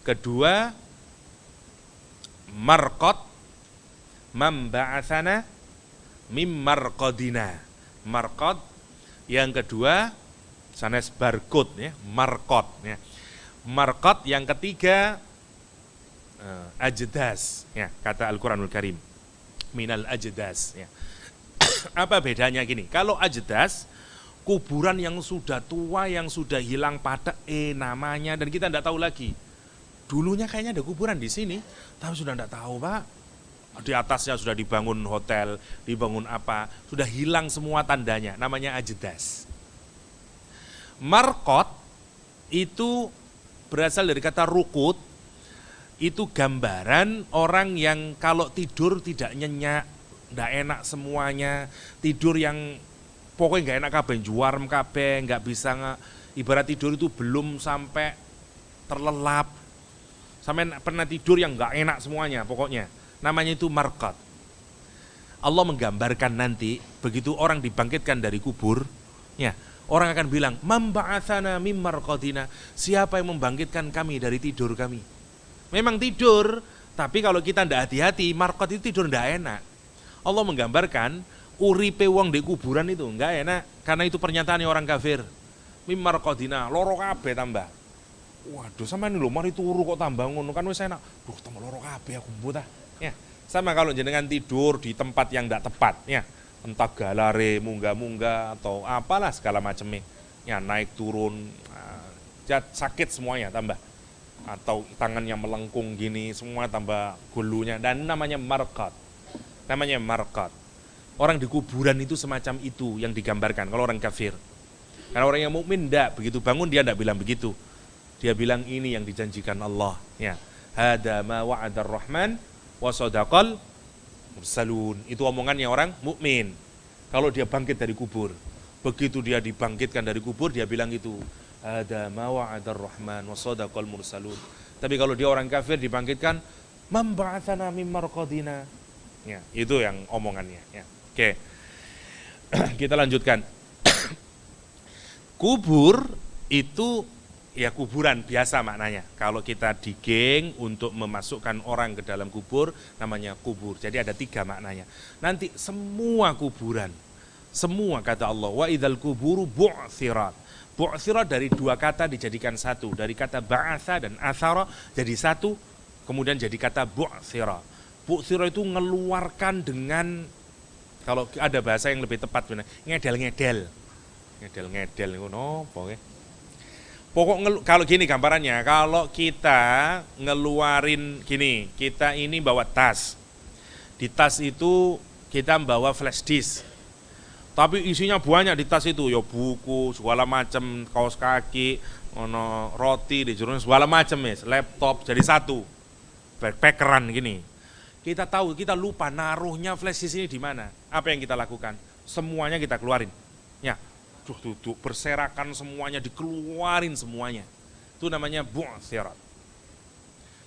kedua marqad, mamba'athana mim marqadina. Marqad, yang kedua sanes barcode ya, marqad ya. Marqad, yang ketiga ajdas ya, kata Al-Quranul Karim. Minal ajdas ya. Apa bedanya gini? Kalau ajdas, kuburan yang sudah tua, yang sudah hilang pada namanya, dan kita tidak tahu lagi. Dulunya kayaknya ada kuburan di sini, tapi sudah tidak tahu, Pak. Di atasnya sudah dibangun hotel, dibangun apa, sudah hilang semua tandanya, namanya ajdas. Marqad itu berasal dari kata rukut, itu gambaran orang yang kalau tidur tidak nyenyak, tidak enak semuanya, tidur yang pokoknya nggak enak kabeh, juarem kabeh, nggak bisa, ibarat tidur itu belum sampai terlelap, sampai pernah tidur yang nggak enak semuanya, pokoknya namanya itu marqad. Allah menggambarkan nanti begitu orang dibangkitkan dari kubur, ya, orang akan bilang, "Mamba'atsana mim marqadina." Siapa yang membangkitkan kami dari tidur kami? Memang tidur, tapi kalau kita tidak hati-hati, marqad itu tidur tidak enak. Allah menggambarkan uripe wong di kuburan itu enggak enak, karena itu pernyataan orang kafir. Mim marqadina, loro kabeh tambah. Waduh, sampean lho mari turu kok tambah ngono, kan wis enak. Duh, tambah loro kabeh aku mbut ah. Ya, sama kalau jenengan tidur di tempat yang tidak tepat, ya, entah galare, munggah-munggah atau apalah segala macamnya, ya, naik turun, sakit semuanya tambah, atau tangannya melengkung gini, semua tambah gulunya, dan namanya marqad, namanya marqad. Orang di kuburan itu semacam itu yang digambarkan kalau orang kafir. Karena orang yang mukmin enggak begitu bangun dia enggak bilang begitu, dia bilang ini yang dijanjikan Allah, ya, hada ma wa'adar rahman wa sadaqal mursalun. Itu omongannya orang mukmin. Kalau dia bangkit dari kubur, begitu dia dibangkitkan dari kubur, dia bilang itu ada ma wa'adar rahman wa sadaqal mursalun. Tapi kalau dia orang kafir dibangkitkan, man ba'atsana mim marqadina. Ya, itu yang omongannya, ya. Oke. Kita lanjutkan. Kubur itu ya kuburan biasa maknanya. Kalau kita digeng untuk memasukkan orang ke dalam kubur, namanya kubur. Jadi ada 3 maknanya. Nanti semua kuburan, semua kata Allah, wa idzal kuburu bu'thirat. Bu'thirat dari 2 kata dijadikan 1. Dari kata ba'atha dan athara jadi 1, kemudian jadi kata bu'thirat. Bu'thirat itu ngeluarkan dengan, kalau ada bahasa yang lebih tepat, ngedel-ngedel. Ngedel-ngedel itu apa ya? Pokok kalau gini gambarannya, kalau kita ngeluarin gini, kita ini bawa tas. Di tas itu kita membawa flash disk. Tapi isinya banyak di tas itu, ya buku, segala macam, kaos kaki, ono roti di jero segala macam ya, laptop jadi 1. Backpackeran gini. Kita tahu, kita lupa naruhnya flash disk ini di mana. Apa yang kita lakukan? Semuanya kita keluarin. Ya. Duduk berserakan semuanya, dikeluarin semuanya. Itu namanya bu'thirat.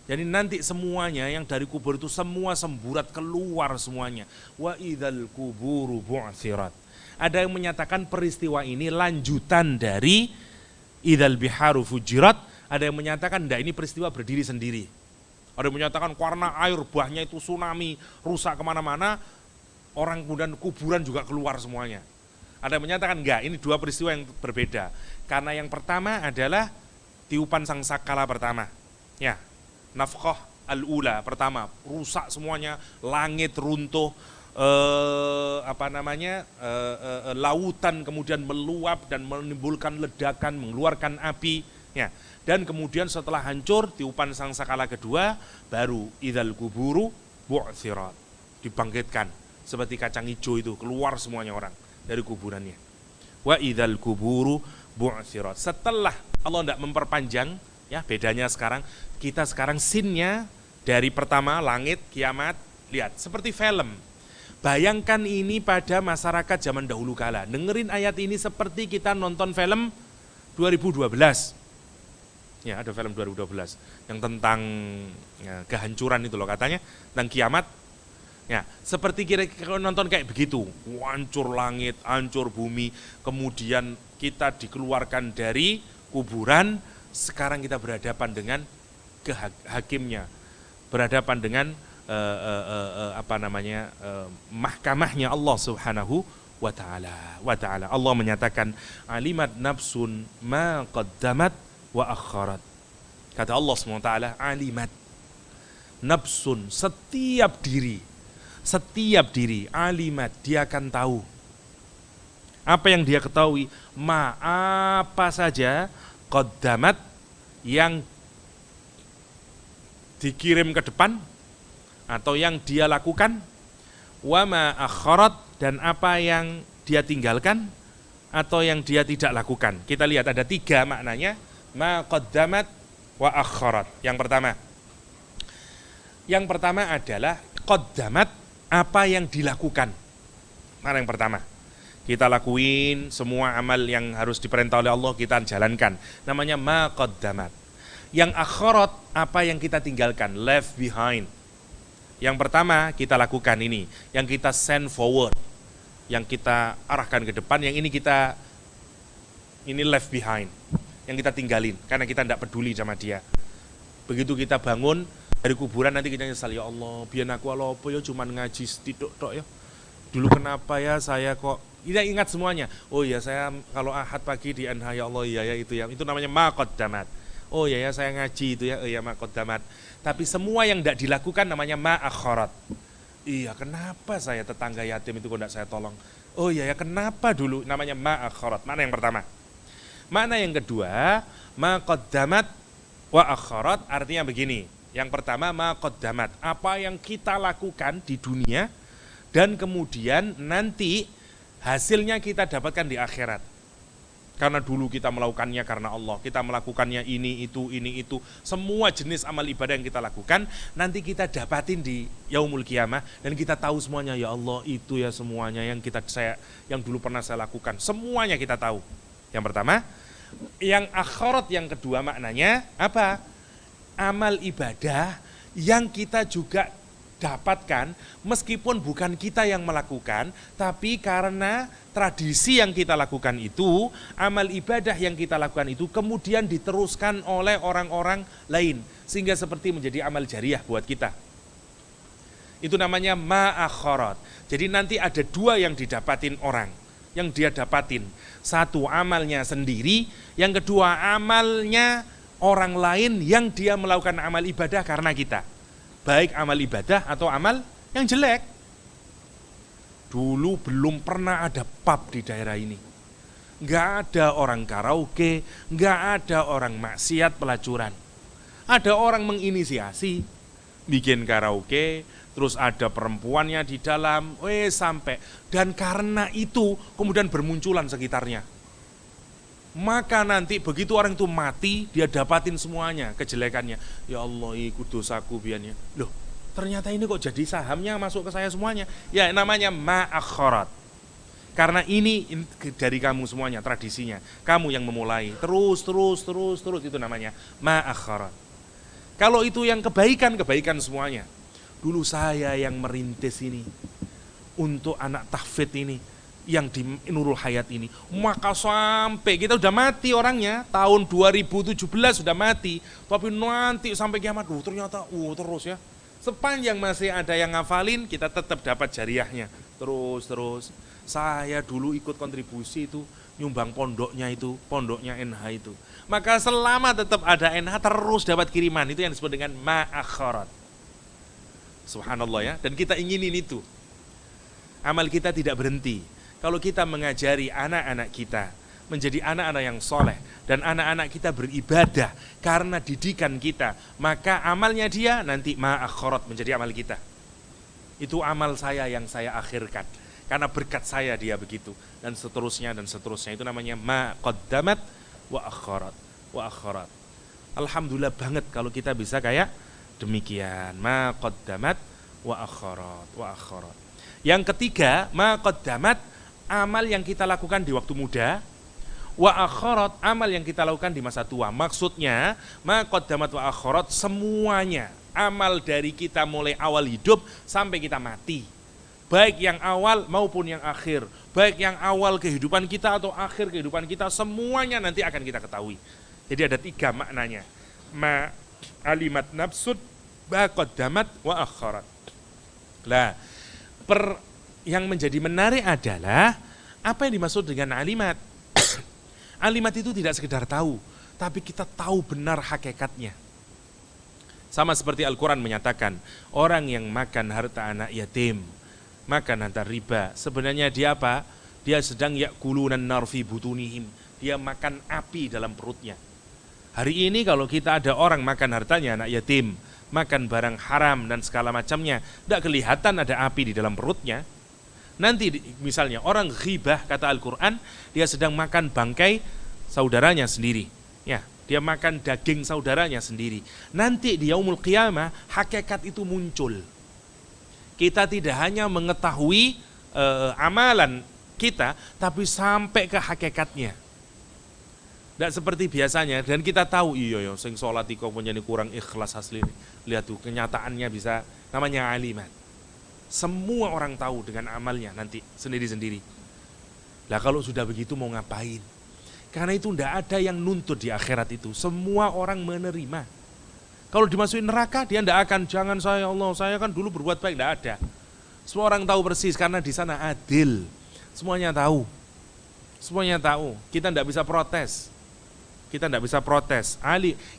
Jadi nanti semuanya yang dari kubur itu semua semburat keluar semuanya. Wa idzal kuburu bu'thirat. Ada yang menyatakan peristiwa ini lanjutan dari idzal biharu fujirat. Ada yang menyatakan enggak, ini peristiwa berdiri sendiri. Ada yang menyatakan karena air bahnya itu tsunami, rusak kemana-mana, orang kemudian kuburan juga keluar semuanya. Ada yang menyatakan enggak, ini 2 peristiwa yang berbeda. Karena yang pertama adalah tiupan sangsakala pertama. Ya, nafkhah al-ula, pertama, rusak semuanya, langit runtuh, lautan kemudian meluap dan menimbulkan ledakan, mengeluarkan api, ya. Dan kemudian setelah hancur, tiupan sangkakala kedua, baru idzal kuburu bu'tsirat, dibangkitkan seperti kacang hijau itu, keluar semuanya orang dari kuburannya. Wa idzal kuburu bu'tsirat. Setelah Allah tidak memperpanjang, ya, bedanya sekarang, kita sekarang scene-nya dari pertama langit, kiamat, lihat seperti film. Bayangkan ini pada masyarakat zaman dahulu kala. Dengerin ayat ini seperti kita nonton film 2012. Ya, ada film 2012 yang tentang ya, kehancuran itu loh katanya, tentang kiamat. Ya, seperti kira-kira nonton kayak begitu. Hancur langit, hancur bumi, kemudian kita dikeluarkan dari kuburan, sekarang kita berhadapan dengan hakimnya, berhadapan dengan mahkamahnya Allah Subhanahu wa ta'ala. Allah menyatakan alimat nafsun ma qaddamat wa akharat. Kata Allah SWT, alimat nafsun, setiap diri alimat, dia akan tahu. Apa yang dia ketahui? Apa saja qaddamat, yang dikirim ke depan atau yang dia lakukan, wa ma akharat, dan apa yang dia tinggalkan atau yang dia tidak lakukan. Kita lihat ada 3 maknanya, ma qaddamat wa akharat. Yang pertama adalah qaddamat, apa yang dilakukan. Mana yang pertama? Kita lakuin semua amal yang harus diperintah oleh Allah, kita jalankan. Namanya ma qaddamat. Yang akharat, apa yang kita tinggalkan, left behind. Yang pertama kita lakukan ini, yang kita send forward, yang kita arahkan ke depan, yang ini left behind, yang kita tinggalin karena kita tidak peduli sama dia. Begitu kita bangun dari kuburan, nanti kita nyesal, ya Allah, biar aku apa ya, cuman ngaji setitik tok ya. Dulu kenapa ya saya kok, tidak ingat semuanya. Oh ya, saya kalau ahad pagi di anha, ya Allah, iya ya, itu namanya ma qaddamat. Oh ya saya ngaji itu ya, oh ya ma qaddamat. Tapi semua yang tidak dilakukan namanya ma akharat. Iya, kenapa saya tetangga yatim itu kok tidak saya tolong? Oh iya ya, kenapa dulu? Namanya ma akharat. Mana yang pertama? Mana yang kedua? Ma qaddamat wa akharat, artinya begini. Yang pertama ma qaddamat, apa yang kita lakukan di dunia dan kemudian nanti hasilnya kita dapatkan di akhirat. Karena dulu kita melakukannya karena Allah, kita melakukannya ini, itu, semua jenis amal ibadah yang kita lakukan, nanti kita dapatin di yaumul qiyamah, dan kita tahu semuanya, ya Allah, itu ya semuanya yang dulu pernah saya lakukan, semuanya kita tahu. Yang pertama. Yang akhirat yang kedua maknanya apa? Amal ibadah yang kita juga dapatkan meskipun bukan kita yang melakukan, tapi karena tradisi yang kita lakukan itu, amal ibadah yang kita lakukan itu kemudian diteruskan oleh orang-orang lain sehingga seperti menjadi amal jariah buat kita. Itu namanya ma'akharat. Jadi nanti ada 2 yang didapatin orang, yang dia dapatin. Satu amalnya sendiri, yang kedua amalnya orang lain yang dia melakukan amal ibadah karena kita. Baik amal ibadah atau amal yang jelek. Dulu belum pernah ada pub di daerah ini. Nggak ada orang karaoke, nggak ada orang maksiat pelacuran. Ada orang menginisiasi, bikin karaoke, terus ada perempuannya di dalam, sampai. Dan karena itu kemudian bermunculan sekitarnya. Maka nanti begitu orang itu mati, dia dapatin semuanya kejelekannya. Ya Allah, ikut dosaku biarnya. Loh, ternyata ini kok jadi sahamnya masuk ke saya semuanya. Ya, namanya ma'akharat. Karena ini dari kamu semuanya, tradisinya. Kamu yang memulai. Terus, itu namanya ma'akharat. Kalau itu yang kebaikan semuanya. Dulu saya yang merintis ini. Untuk anak tahfidz ini. Yang di Nurul Hayat ini, maka sampai kita udah mati orangnya, tahun 2017 sudah mati, tapi nanti sampai kiamat, ternyata terus ya, sepanjang masih ada yang ngafalin, kita tetap dapat jariahnya, terus. Saya dulu ikut kontribusi itu nyumbang pondoknya itu, pondoknya NH itu. Maka selama tetap ada NH terus dapat kiriman, itu yang disebut dengan ma'akharat. Subhanallah ya, dan kita inginin itu. Amal kita tidak berhenti. Kalau kita mengajari anak-anak kita menjadi anak-anak yang soleh, dan anak-anak kita beribadah karena didikan kita, maka amalnya dia nanti ma'akharat menjadi amal kita. Itu amal saya yang saya akhirkan, karena berkat saya dia begitu, dan seterusnya dan seterusnya. Itu namanya ma qaddamat wa akharat. Alhamdulillah banget kalau kita bisa kayak demikian, ma qaddamat wa akharat. Yang ketiga, ma qaddamat, amal yang kita lakukan di waktu muda, wa akharat, amal yang kita lakukan di masa tua. Maksudnya ma qaddamat wa akharat, semuanya amal dari kita mulai awal hidup sampai kita mati, baik yang awal maupun yang akhir, baik yang awal kehidupan kita atau akhir kehidupan kita, semuanya nanti akan kita ketahui. Jadi ada 3 maknanya, ma alimat nafsud, ma qaddamat wa akharat. Lah, yang menjadi menarik adalah apa yang dimaksud dengan alimat. Alimat itu tidak sekedar tahu, tapi kita tahu benar hakikatnya. Sama seperti Al-Quran menyatakan, orang yang makan harta anak yatim, makan harta riba, sebenarnya dia apa? Dia sedang ya'kulunan nar fi butunihim, dia makan api dalam perutnya. Hari ini kalau kita ada orang makan hartanya anak yatim, makan barang haram dan segala macamnya, tidak kelihatan ada api di dalam perutnya. Nanti misalnya orang ghibah, kata Al-Quran, dia sedang makan bangkai saudaranya sendiri. Ya, dia makan daging saudaranya sendiri. Nanti di yaumul qiyamah hakikat itu muncul. Kita tidak hanya mengetahui amalan kita, tapi sampai ke hakikatnya. Tidak seperti biasanya, dan kita tahu iya ya, sing sholat iku punya kurang ikhlas asli. Lihat tuh kenyataannya bisa, namanya alimat. Semua orang tahu dengan amalnya nanti sendiri-sendiri. Lah kalau sudah begitu mau ngapain? Karena itu tidak ada yang nuntut di akhirat itu. Semua orang menerima. Kalau dimasukin neraka dia tidak akan, jangan saya Allah, saya kan dulu berbuat baik, tidak ada. Semua orang tahu persis karena di sana adil. Semuanya tahu. Semuanya tahu. Kita tidak bisa protes. Kita tidak bisa protes.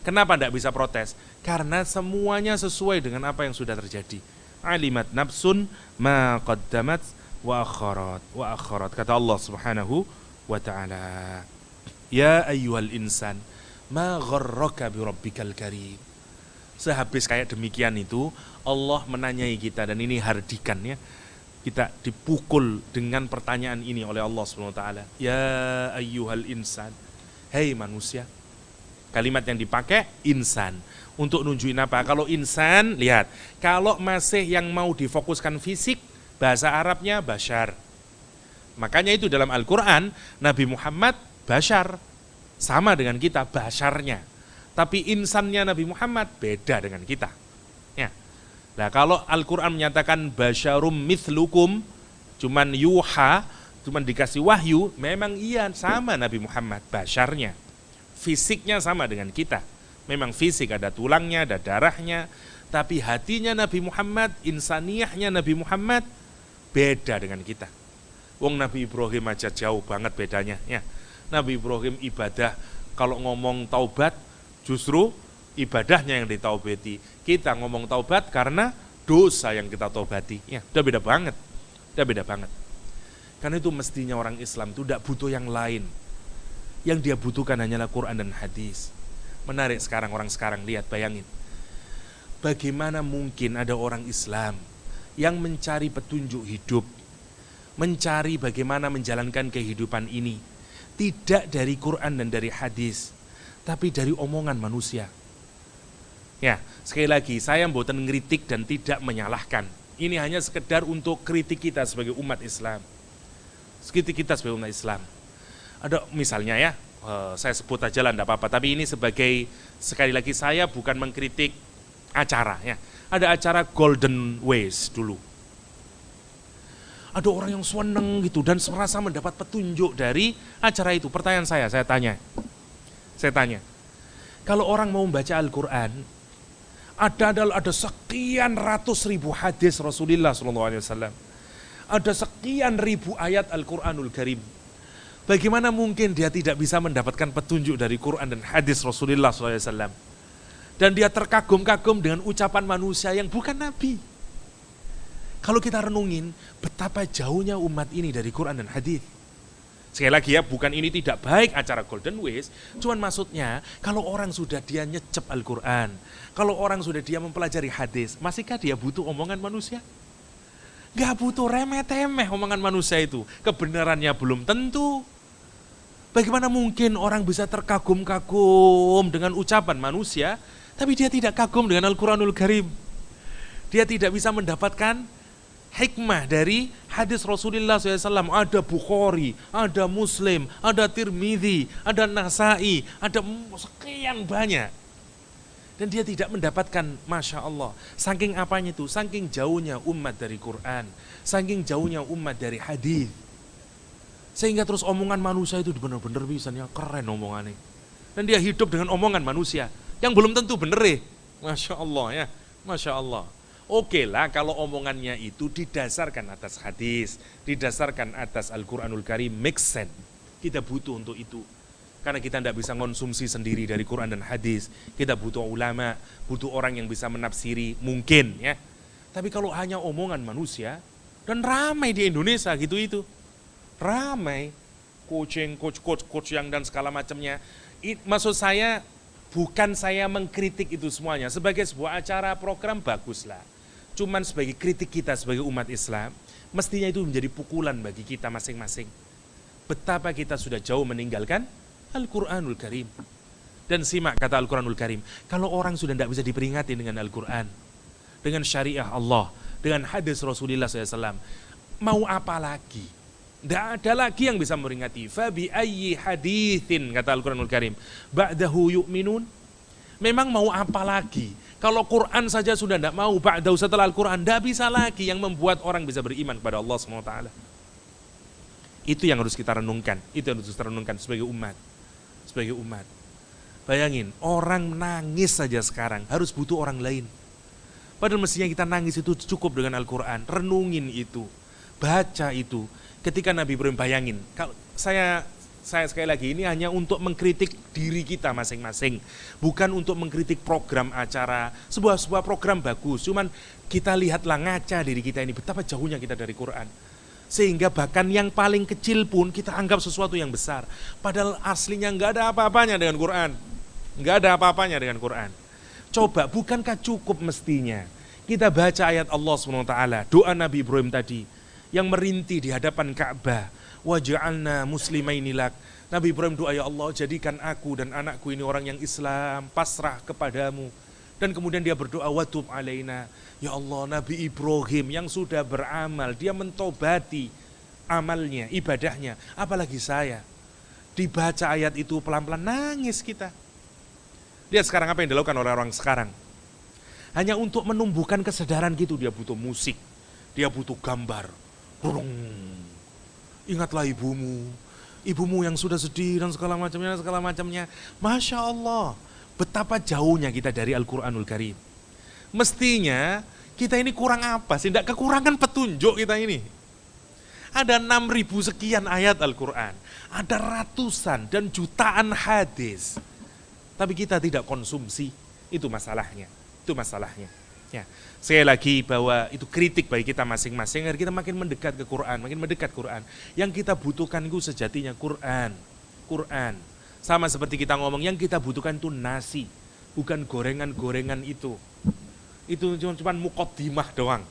Kenapa tidak bisa protes? Karena semuanya sesuai dengan apa yang sudah terjadi. Alimat nafsun ma qaddamat wa akharat. Kata Allah Subhanahu wa ta'ala, ya ayyuhal insan ma gharraka bi rabbikal karim. Sehabis kayak demikian itu Allah menanyai kita, dan ini hardikan ya, kita dipukul dengan pertanyaan ini oleh Allah Subhanahu wa ta'ala. Ya ayyuhal insan, hei manusia. Kalimat yang dipakai insan untuk nunjukin apa? Kalau insan, lihat, kalau masih yang mau difokuskan fisik, bahasa Arabnya bashar. Makanya itu dalam Al-Quran Nabi Muhammad bashar, sama dengan kita basharnya. Tapi insannya Nabi Muhammad beda dengan kita. Ya. Nah, kalau Al-Quran menyatakan basyarum mithlukum, cuman yuha, cuman dikasih wahyu, memang iya sama Nabi Muhammad basharnya. Fisiknya sama dengan kita. Memang fisik, ada tulangnya, ada darahnya, tapi hatinya Nabi Muhammad, insaniyahnya Nabi Muhammad beda dengan kita. Wong Nabi Ibrahim aja jauh banget bedanya ya. Nabi Ibrahim ibadah, kalau ngomong taubat justru ibadahnya yang ditaubati. Kita ngomong taubat karena dosa yang kita taubati. Ya, udah beda banget. Udah beda banget. Karena itu mestinya orang Islam itu tidak butuh yang lain. Yang dia butuhkan hanyalah Quran dan hadis. Menarik sekarang, orang sekarang, lihat, bayangin. Bagaimana mungkin ada orang Islam yang mencari petunjuk hidup, mencari bagaimana menjalankan kehidupan ini, tidak dari Quran dan dari hadis, tapi dari omongan manusia. Ya, sekali lagi, saya mboten ngritik dan tidak menyalahkan. Ini hanya sekedar untuk kritik kita sebagai umat Islam. Kritik kita sebagai umat Islam. Ada misalnya ya, saya sebut aja lah, enggak apa-apa. Tapi ini sebagai, sekali lagi saya bukan mengkritik acara ya. Ada acara Golden Ways dulu. Ada orang yang seneng gitu dan merasa mendapat petunjuk dari acara itu. Pertanyaan saya tanya. Kalau orang mau membaca Al-Quran, ada sekian ratus ribu hadis Rasulullah SAW. Ada sekian ribu ayat Al-Quranul Karim. Bagaimana mungkin dia tidak bisa mendapatkan petunjuk dari Quran dan hadis Rasulullah SAW? Dan dia terkagum-kagum dengan ucapan manusia yang bukan Nabi. Kalau kita renungin, betapa jauhnya umat ini dari Quran dan hadis. Sekali lagi ya, bukan ini tidak baik acara Golden Ways, cuman maksudnya kalau orang sudah dia nyecep Al-Quran, kalau orang sudah dia mempelajari hadis, masihkah dia butuh omongan manusia? Gak butuh, remeh-temeh omongan manusia itu. Kebenarannya belum tentu. Bagaimana mungkin orang bisa terkagum-kagum dengan ucapan manusia, tapi dia tidak kagum dengan Al-Quranul Karim. Dia tidak bisa mendapatkan hikmah dari hadis Rasulullah SAW. Ada Bukhari, ada Muslim, ada Tirmidzi, ada Nasai, ada sekian banyak. Dan dia tidak mendapatkan, Masya Allah, saking apanya itu, saking jauhnya umat dari Quran, saking jauhnya umat dari hadis. Sehingga terus omongan manusia itu benar-benar bisa, ya keren omongannya. Dan dia hidup dengan omongan manusia, yang belum tentu benar ya. Masya Allah ya, Masya Allah. Oke lah kalau omongannya itu didasarkan atas hadis, didasarkan atas Al-Quranul Karim, make sense. Kita butuh untuk itu. Karena kita tidak bisa konsumsi sendiri dari Quran dan hadis. Kita butuh ulama, butuh orang yang bisa menafsiri, mungkin ya. Tapi kalau hanya omongan manusia, dan ramai di Indonesia gitu itu. Ramai, coaching, coach yang dan segala macamnya. Maksud saya, bukan saya mengkritik itu semuanya. Sebagai sebuah acara program baguslah. Cuman sebagai kritik kita sebagai umat Islam, mestinya itu menjadi pukulan bagi kita masing-masing. Betapa kita sudah jauh meninggalkan Al-Quranul Karim. Dan simak kata Al-Quranul Karim, kalau orang sudah tidak bisa diperingati dengan Al-Quran, dengan syariah Allah, dengan hadis Rasulullah SAW, mau apa lagi? Tidak ada lagi yang bisa memperingati. Fabi ayyi hadithin, kata Al-Quranul Karim, ba'dahu yu'minun. Memang mau apa lagi? Kalau Quran saja sudah tidak mau, ba'dahu setelah Al-Quran, tidak bisa lagi yang membuat orang bisa beriman kepada Allah SWT. Itu yang harus kita renungkan. Itu yang harus kita renungkan sebagai umat. Sebagai umat. Bayangin, orang nangis saja sekarang, harus butuh orang lain. Padahal mestinya kita nangis itu cukup dengan Al-Quran. Renungin itu. Baca itu. Ketika Nabi Ibrahim, bayangin, kalau saya sekali lagi ini hanya untuk mengkritik diri kita masing-masing, bukan untuk mengkritik program acara, sebuah program bagus, cuman kita lihatlah ngaca diri kita ini, betapa jauhnya kita dari Quran, sehingga bahkan yang paling kecil pun kita anggap sesuatu yang besar, padahal aslinya nggak ada apa-apanya dengan Quran, nggak ada apa-apanya dengan Quran. Coba, bukankah cukup mestinya kita baca ayat Allah SWT, doa Nabi Ibrahim tadi, yang merintih di hadapan Ka'bah, waj'alna muslimaini lak. Nabi Ibrahim doa, ya Allah, jadikan aku dan anakku ini orang yang Islam, pasrah kepadamu. Dan kemudian dia berdoa, watub alaina. Ya Allah, Nabi Ibrahim yang sudah beramal, dia mentobati amalnya, ibadahnya, apalagi saya. Dibaca ayat itu pelan-pelan nangis kita. Lihat sekarang apa yang dilakukan oleh orang sekarang. Hanya untuk menumbuhkan kesadaran gitu, dia butuh musik, dia butuh gambar. Ingatlah ibumu yang sudah sedih dan segala macamnya. Masya Allah, betapa jauhnya kita dari Al-Quranul Karim. Mestinya kita ini kurang apa sih? Tidak kekurangan petunjuk kita ini. Ada 6.000 sekian ayat Al-Quran, ada ratusan dan jutaan hadis, tapi kita tidak konsumsi. Itu masalahnya. Ya. Sekali lagi bahwa itu kritik bagi kita masing-masing agar kita makin mendekat ke Quran, makin mendekat Quran. Yang kita butuhkan itu sejatinya Quran. Sama seperti kita ngomong, yang kita butuhkan itu nasi, bukan gorengan-gorengan itu. Itu cuma muqaddimah doang.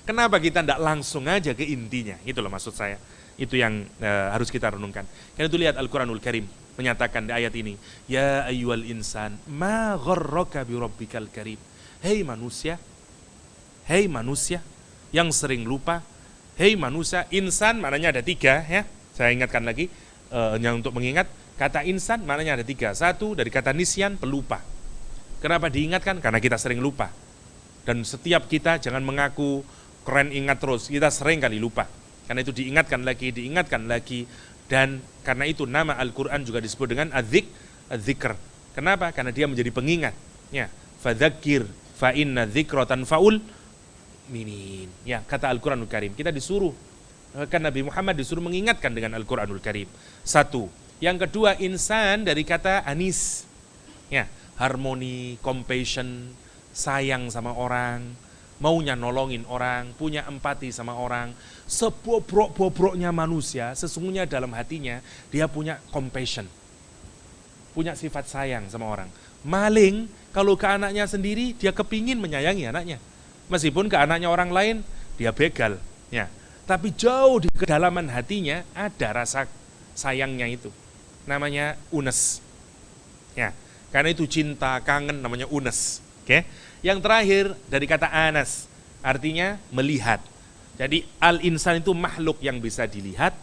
Kenapa kita tidak langsung aja ke intinya? Itu loh maksud saya. Itu yang harus kita renungkan. Karena itu lihat Al-Quranul Karim menyatakan di ayat ini, ya ayyuhal insan ma gharraka bi rabbikal karim. Hei manusia yang sering lupa. Hei manusia, insan maknanya ada 3 ya. Saya ingatkan lagi, yang untuk mengingat, kata insan maknanya ada 3. 1 dari kata nisyan, pelupa. Kenapa diingatkan? Karena kita sering lupa. Dan setiap kita jangan mengaku keren ingat terus, kita sering kali lupa. Karena itu diingatkan lagi. Dan karena itu nama Al-Quran juga disebut dengan adzikr. Kenapa? Karena dia menjadi pengingat. Ya, fadzakir fa inna dzikra tanfaul minin. Ya, kata Al-Quranul Karim, kita disuruh Kan Nabi Muhammad disuruh mengingatkan dengan Al-Quranul Karim. Satu. Yang kedua, insan dari kata anis. Ya, harmoni, compassion, sayang sama orang, maunya nolongin orang, punya empati sama orang. Sebobrok-bobroknya manusia, sesungguhnya dalam hatinya dia punya compassion, punya sifat sayang sama orang. Maling, kalau ke anaknya sendiri, dia kepingin menyayangi anaknya. Meskipun ke anaknya orang lain, dia begal. Ya. Tapi jauh di kedalaman hatinya ada rasa sayangnya itu. Namanya unes. Ya. Karena itu cinta, kangen, namanya unes. Oke. Yang terakhir dari kata anas, artinya melihat. Jadi al-insan itu makhluk yang bisa dilihat,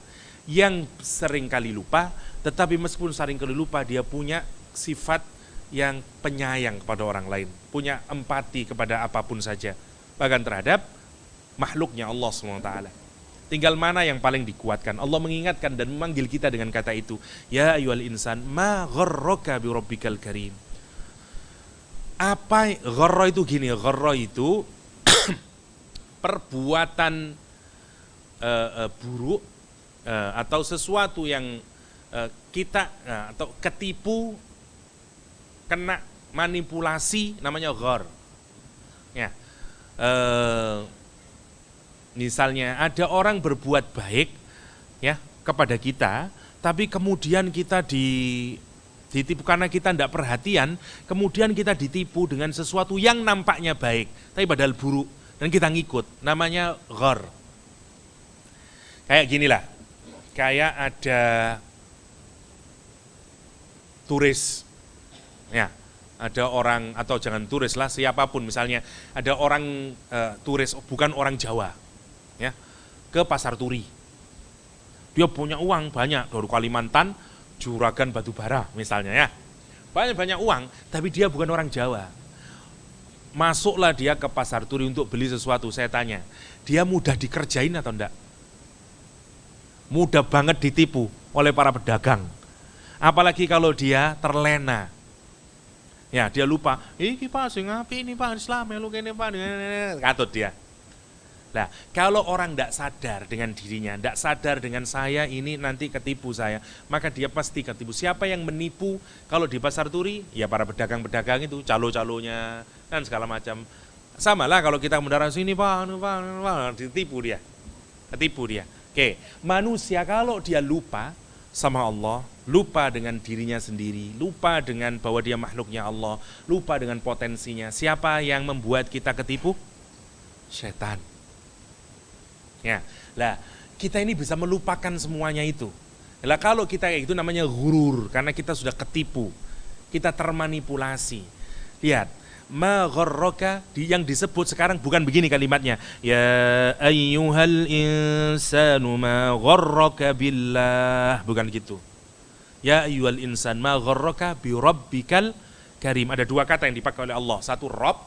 yang seringkali lupa, tetapi meskipun seringkali lupa, dia punya sifat yang penyayang kepada orang lain, punya empati kepada apapun saja, bahkan terhadap makhluknya Allah SWT. Tinggal mana yang paling dikuatkan. Allah mengingatkan dan memanggil kita dengan kata itu. Ya ayyuhal insan, ma gharraka bi rabbikal karim. Apa gharra itu gini, gharra itu perbuatan buruk atau sesuatu yang kita atau ketipu, kena manipulasi, namanya ghar. Ya. Misalnya ada orang berbuat baik ya kepada kita, tapi kemudian kita ditipu karena kita tidak perhatian, kemudian kita ditipu dengan sesuatu yang nampaknya baik, tapi padahal buruk, dan kita ngikut, namanya ghar. Kayak ginilah, kayak ada turis, ya, ada orang, atau jangan turis lah, siapapun misalnya, ada orang turis, bukan orang Jawa, ya, ke Pasar Turi. Dia punya uang banyak dari Kalimantan, Juragan Batubara misalnya ya. Banyak uang, tapi dia bukan orang Jawa. Masuklah dia ke Pasar Turi untuk beli sesuatu, saya tanya, dia mudah dikerjain atau enggak? Mudah banget ditipu oleh para pedagang. Apalagi kalau dia terlena. Ya, dia lupa, iki Pak sing apik ini Pak Islam ya lu kene Pak, katut dia. Nah, kalau orang tidak sadar dengan dirinya, tidak sadar dengan saya ini nanti ketipu saya, maka dia pasti ketipu. Siapa yang menipu kalau di Pasar Turi? Ya para pedagang-pedagang itu, calo-calonya, dan segala macam. Sama lah kalau kita mendarat sini, Pak, ditipu dia. Ketipu dia. Oke, manusia kalau dia lupa sama Allah, lupa dengan dirinya sendiri, lupa dengan bahwa dia makhluknya Allah, lupa dengan potensinya. Siapa yang membuat kita ketipu? Setan. Ya, lah kita ini bisa melupakan semuanya itu. Lah kalau kita kayak gitu namanya ghurur, karena kita sudah ketipu, kita termanipulasi. Lihat, ma gharraka, yang disebut sekarang bukan begini kalimatnya. Ya ayyuhal insanu ma gharraka billah, bukan gitu. Ya ayyuhal insan ma gharraka bi rabbikal karim. Ada dua kata yang dipakai oleh Allah. Satu Rabb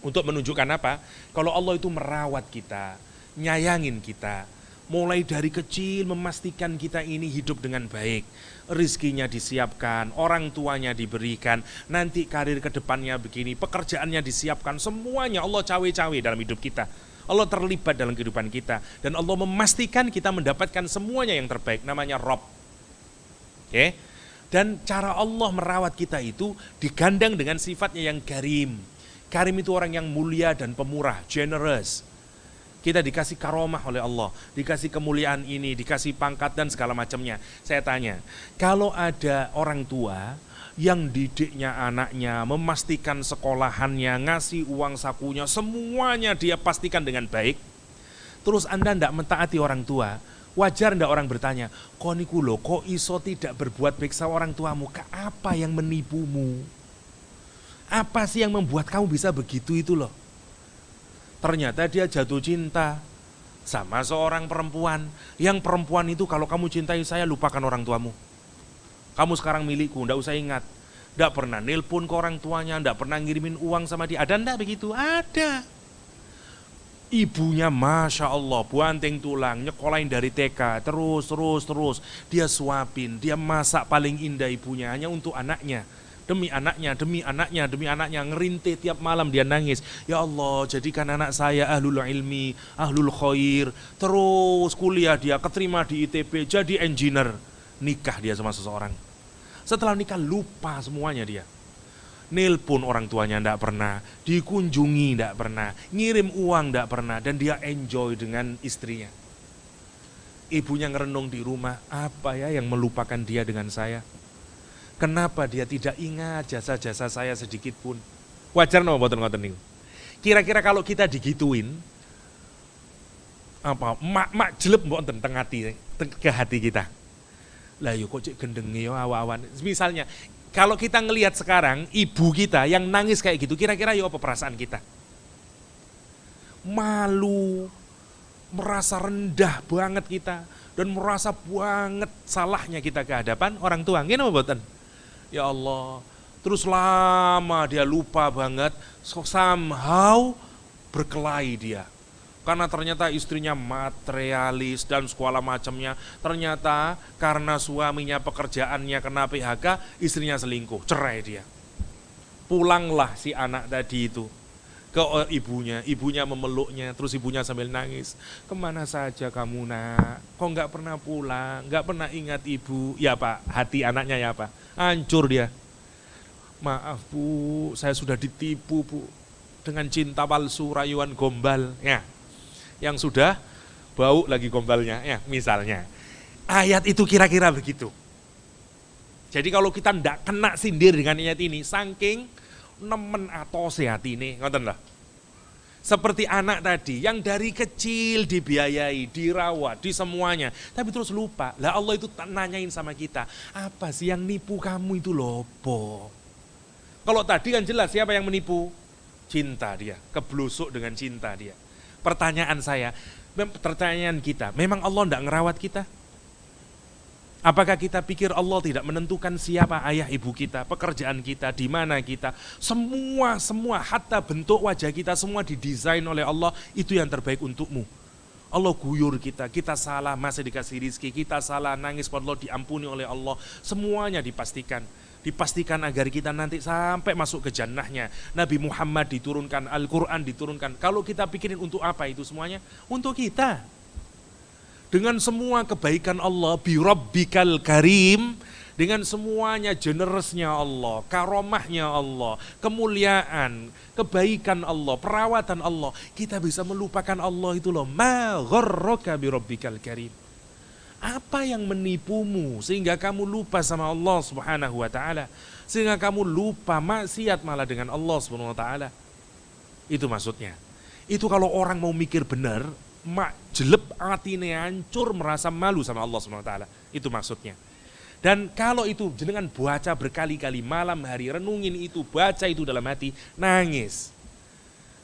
untuk menunjukkan apa? Kalau Allah itu merawat kita, nyayangin kita, mulai dari kecil memastikan kita ini hidup dengan baik, rizkinya disiapkan, orang tuanya diberikan, nanti karir ke depannya begini, pekerjaannya disiapkan, semuanya Allah cawe-cawe dalam hidup kita. Allah terlibat dalam kehidupan kita, dan Allah memastikan kita mendapatkan semuanya yang terbaik, namanya Rabb. Oke? Dan cara Allah merawat kita itu digandeng dengan sifatnya yang karim. Karim itu orang yang mulia dan pemurah, generous. Kita dikasih karomah oleh Allah, dikasih kemuliaan ini, dikasih pangkat dan segala macamnya. Saya tanya, kalau ada orang tua yang didiknya anaknya, memastikan sekolahannya, ngasih uang sakunya, semuanya dia pastikan dengan baik, terus Anda tidak mentaati orang tua, wajar tidak orang bertanya, kok niku lho, kok iso tidak berbuat baik sama orang tuamu, apa yang menipumu? Apa sih yang membuat kamu bisa begitu itu loh? Ternyata dia jatuh cinta sama seorang perempuan. Yang perempuan itu, kalau kamu cintai saya, lupakan orang tuamu. Kamu sekarang milikku, enggak usah ingat. Enggak pernah nelpon ke orang tuanya, enggak pernah ngirimin uang sama dia. Ada enggak begitu? Ada. Ibunya Masya Allah, buanting tulang, nyekolahin dari TK, terus. Dia suapin, dia masak paling indah ibunya, hanya untuk anaknya. demi anaknya, demi anaknya, demi anaknya, ngerintih tiap malam dia nangis. Ya Allah, jadikan anak saya ahlul ilmi, ahlul khair, terus kuliah dia, keterima di ITB, jadi engineer. Nikah dia sama seseorang. Setelah nikah lupa semuanya dia. Nelpon orang tuanya enggak pernah, dikunjungi enggak pernah, ngirim uang enggak pernah, dan dia enjoy dengan istrinya. Ibunya ngerenung di rumah, apa ya yang melupakan dia dengan saya? Kenapa dia tidak ingat jasa-jasa saya sedikit pun? Wajar no mboten ngoten niku. Kira-kira kalau kita digituin, apa mak jelep mboten teng ati, ke hati kita. Lah yo kok cek gendenge yo awan-awan. Misalnya, kalau kita ngelihat sekarang ibu kita yang nangis kayak gitu, kira-kira yo apa perasaan kita? Malu, merasa rendah banget kita, dan merasa banget salahnya kita ke hadapan orang tua. Ngene mboten? Ya Allah, terus lama dia lupa banget, somehow berkelahi dia. Karena ternyata istrinya materialis dan segala macamnya. Ternyata karena suaminya pekerjaannya kena PHK, istrinya selingkuh, cerai dia. Pulanglah si anak tadi itu ke ibunya memeluknya, terus ibunya sambil nangis. Kemana saja kamu nak? Kok nggak pernah pulang, nggak pernah ingat ibu? Ya Pak, hati anaknya ya Pak, hancur dia. Maaf Bu, saya sudah ditipu Bu, dengan cinta palsu, rayuan gombal. Ya, yang sudah bau lagi gombalnya, ya misalnya. Ayat itu kira-kira begitu. Jadi kalau kita ndak kena sindir dengan ayat ini, saking nemen atau hati ini, ngoten lah. Seperti anak tadi yang dari kecil dibiayai, dirawat, di semuanya, tapi terus lupa. Lah Allah itu nanyain sama kita, apa sih yang nipu kamu itu lopo? Kalau tadi kan jelas siapa yang menipu? Cinta dia, keblusuk dengan cinta dia. Pertanyaan kita, memang Allah enggak ngerawat kita? Apakah kita pikir Allah tidak menentukan siapa ayah ibu kita, pekerjaan kita, di mana kita, semua, hatta bentuk wajah kita semua didesain oleh Allah, itu yang terbaik untukmu. Allah guyur kita salah masih dikasih rizki, kita salah nangis pada Allah diampuni oleh Allah, semuanya dipastikan agar kita nanti sampai masuk ke jannahnya. Nabi Muhammad diturunkan, Al-Quran diturunkan. Kalau kita pikirin untuk apa itu semuanya? Untuk kita. Dengan semua kebaikan Allah, bi rabbikal karim, dengan semuanya generousnya Allah, karomahnya Allah, kemuliaan, kebaikan Allah, perawatan Allah, kita bisa melupakan Allah itu loh. Ma gharraka bi rabbikal karim. Apa yang menipumu sehingga kamu lupa sama Allah Subhanahu wa taala? Sehingga kamu lupa maksiat malah dengan Allah Subhanahu wa taala. Itu maksudnya. Itu kalau orang mau mikir benar, mak jelep atine hancur, merasa malu sama Allah SWT. Itu maksudnya. Dan kalau itu jenengan baca berkali-kali malam hari, renungin itu, baca itu dalam hati, nangis.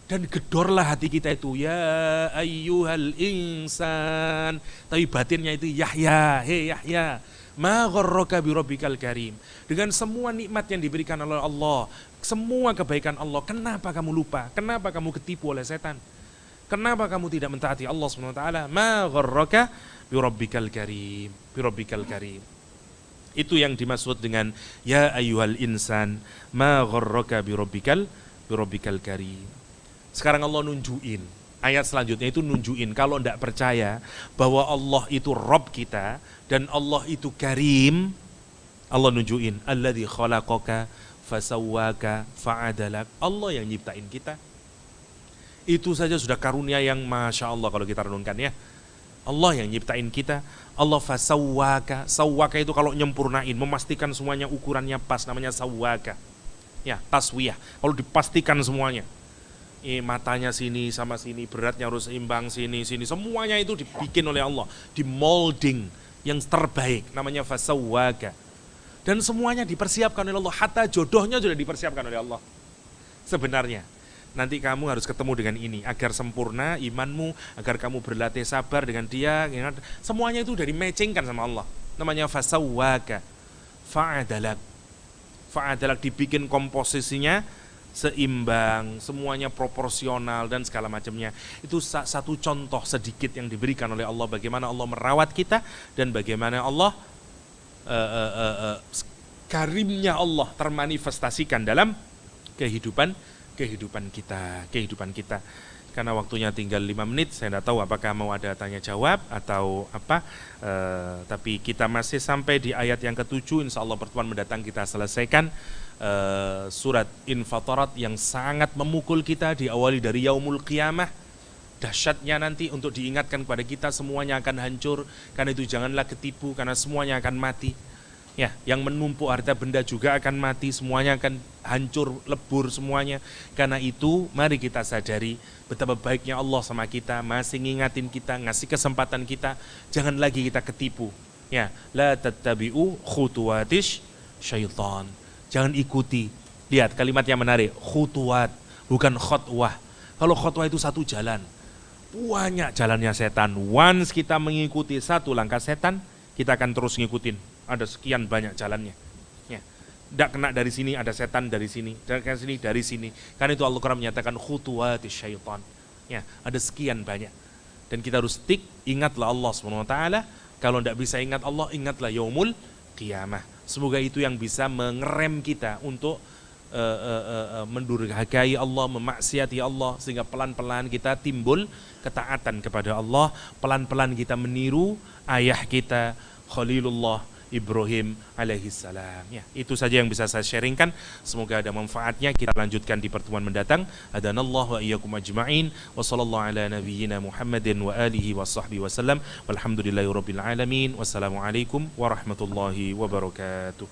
Dan gedorlah hati kita itu, ya ayyuhal insan. Tapi batinnya itu Yahya, hei Yahya, ma gharraka bi rabbikal karim. Dengan semua nikmat yang diberikan oleh Allah, semua kebaikan Allah, kenapa kamu lupa? Kenapa kamu ketipu oleh setan? Kenapa kamu tidak mentaati Allah SWT? Ma gharraka bi rabbikal karim, bi rabbikal karim. Itu yang dimaksud dengan ya ayyuhal insan, ma gharraka bi rabbikal karim. Sekarang Allah nunjuin, ayat selanjutnya itu nunjuin kalau tidak percaya bahwa Allah itu Rabb kita dan Allah itu Karim. Allah nunjuin alladzi khalaqaka fasawwaka fa'adalak. Allah yang nyiptain kita. Itu saja sudah karunia yang Masya Allah kalau kita renungkan ya. Allah yang nyiptain kita. Allah fasawwaka. Sawwaka itu kalau nyempurnain, memastikan semuanya ukurannya pas, namanya sawwaka. Ya, taswiyah. Kalau dipastikan semuanya. Matanya sini sama sini, beratnya harus seimbang sini. Semuanya itu dibikin oleh Allah. Di molding yang terbaik. Namanya fasawwaka. Dan semuanya dipersiapkan oleh Allah. Hatta jodohnya sudah dipersiapkan oleh Allah. Sebenarnya. Nanti kamu harus ketemu dengan ini agar sempurna imanmu, agar kamu berlatih sabar dengan dia. Semuanya itu dari matchingkan sama Allah. Namanya fasawwaka, fa'adalak. Fa'adalak dibikin komposisinya seimbang, semuanya proporsional dan segala macamnya. Itu satu contoh sedikit yang diberikan oleh Allah bagaimana Allah merawat kita dan bagaimana Allah karimnya Allah termanifestasikan dalam kehidupan kita. Karena waktunya tinggal 5 menit, saya tidak tahu apakah mau ada tanya jawab atau apa. Tapi kita masih sampai di ayat yang ke-7. Insya Allah pertemuan mendatang kita selesaikan surat Infatarat yang sangat memukul kita, diawali dari yaumul qiyamah. Dahsyatnya nanti untuk diingatkan kepada kita, semuanya akan hancur. Karena itu janganlah ketipu, karena semuanya akan mati. Ya, yang menumpuk harta benda juga akan mati, semuanya akan hancur, lebur semuanya. Karena itu, mari kita sadari betapa baiknya Allah sama kita, masih ngingatin kita, ngasih kesempatan kita, jangan lagi kita ketipu. Ya, la tattabi'u khutuwatish syaitan. Jangan ikuti. Lihat kalimatnya menarik, khutuwat, bukan khotwah. Kalau khotwah itu satu jalan, banyak jalannya setan. Once kita mengikuti satu langkah setan, kita akan terus ngikutin. Ada sekian banyak jalannya. Ya. Tidak kena dari sini, ada setan dari sini, dari sini. Karena itu Al-Quran menyatakan khutuwati syaitan. Ya, ada sekian banyak. Dan kita harus stick, ingatlah Allah SWT. Kalau tidak bisa ingat Allah, ingatlah yaumul qiyamah. Semoga itu yang bisa mengerem kita untuk mendurhakai Allah, memaksiati Allah, sehingga pelan-pelan kita timbul ketaatan kepada Allah. Pelan-pelan kita meniru ayah kita Khalilullah Ibrahim alaihissalam. Ya, itu saja yang bisa saya sharingkan. Semoga ada manfaatnya. Kita lanjutkan di pertemuan mendatang. Hadanallahu wa iyyakum ajma'in. Wa sallallahu ala nabiyyina Muhammadin wa alihi wa sahbihi wasallam. Walhamdulillahirabbil alamin. Wassalamualaikum warahmatullahi wabarakatuh.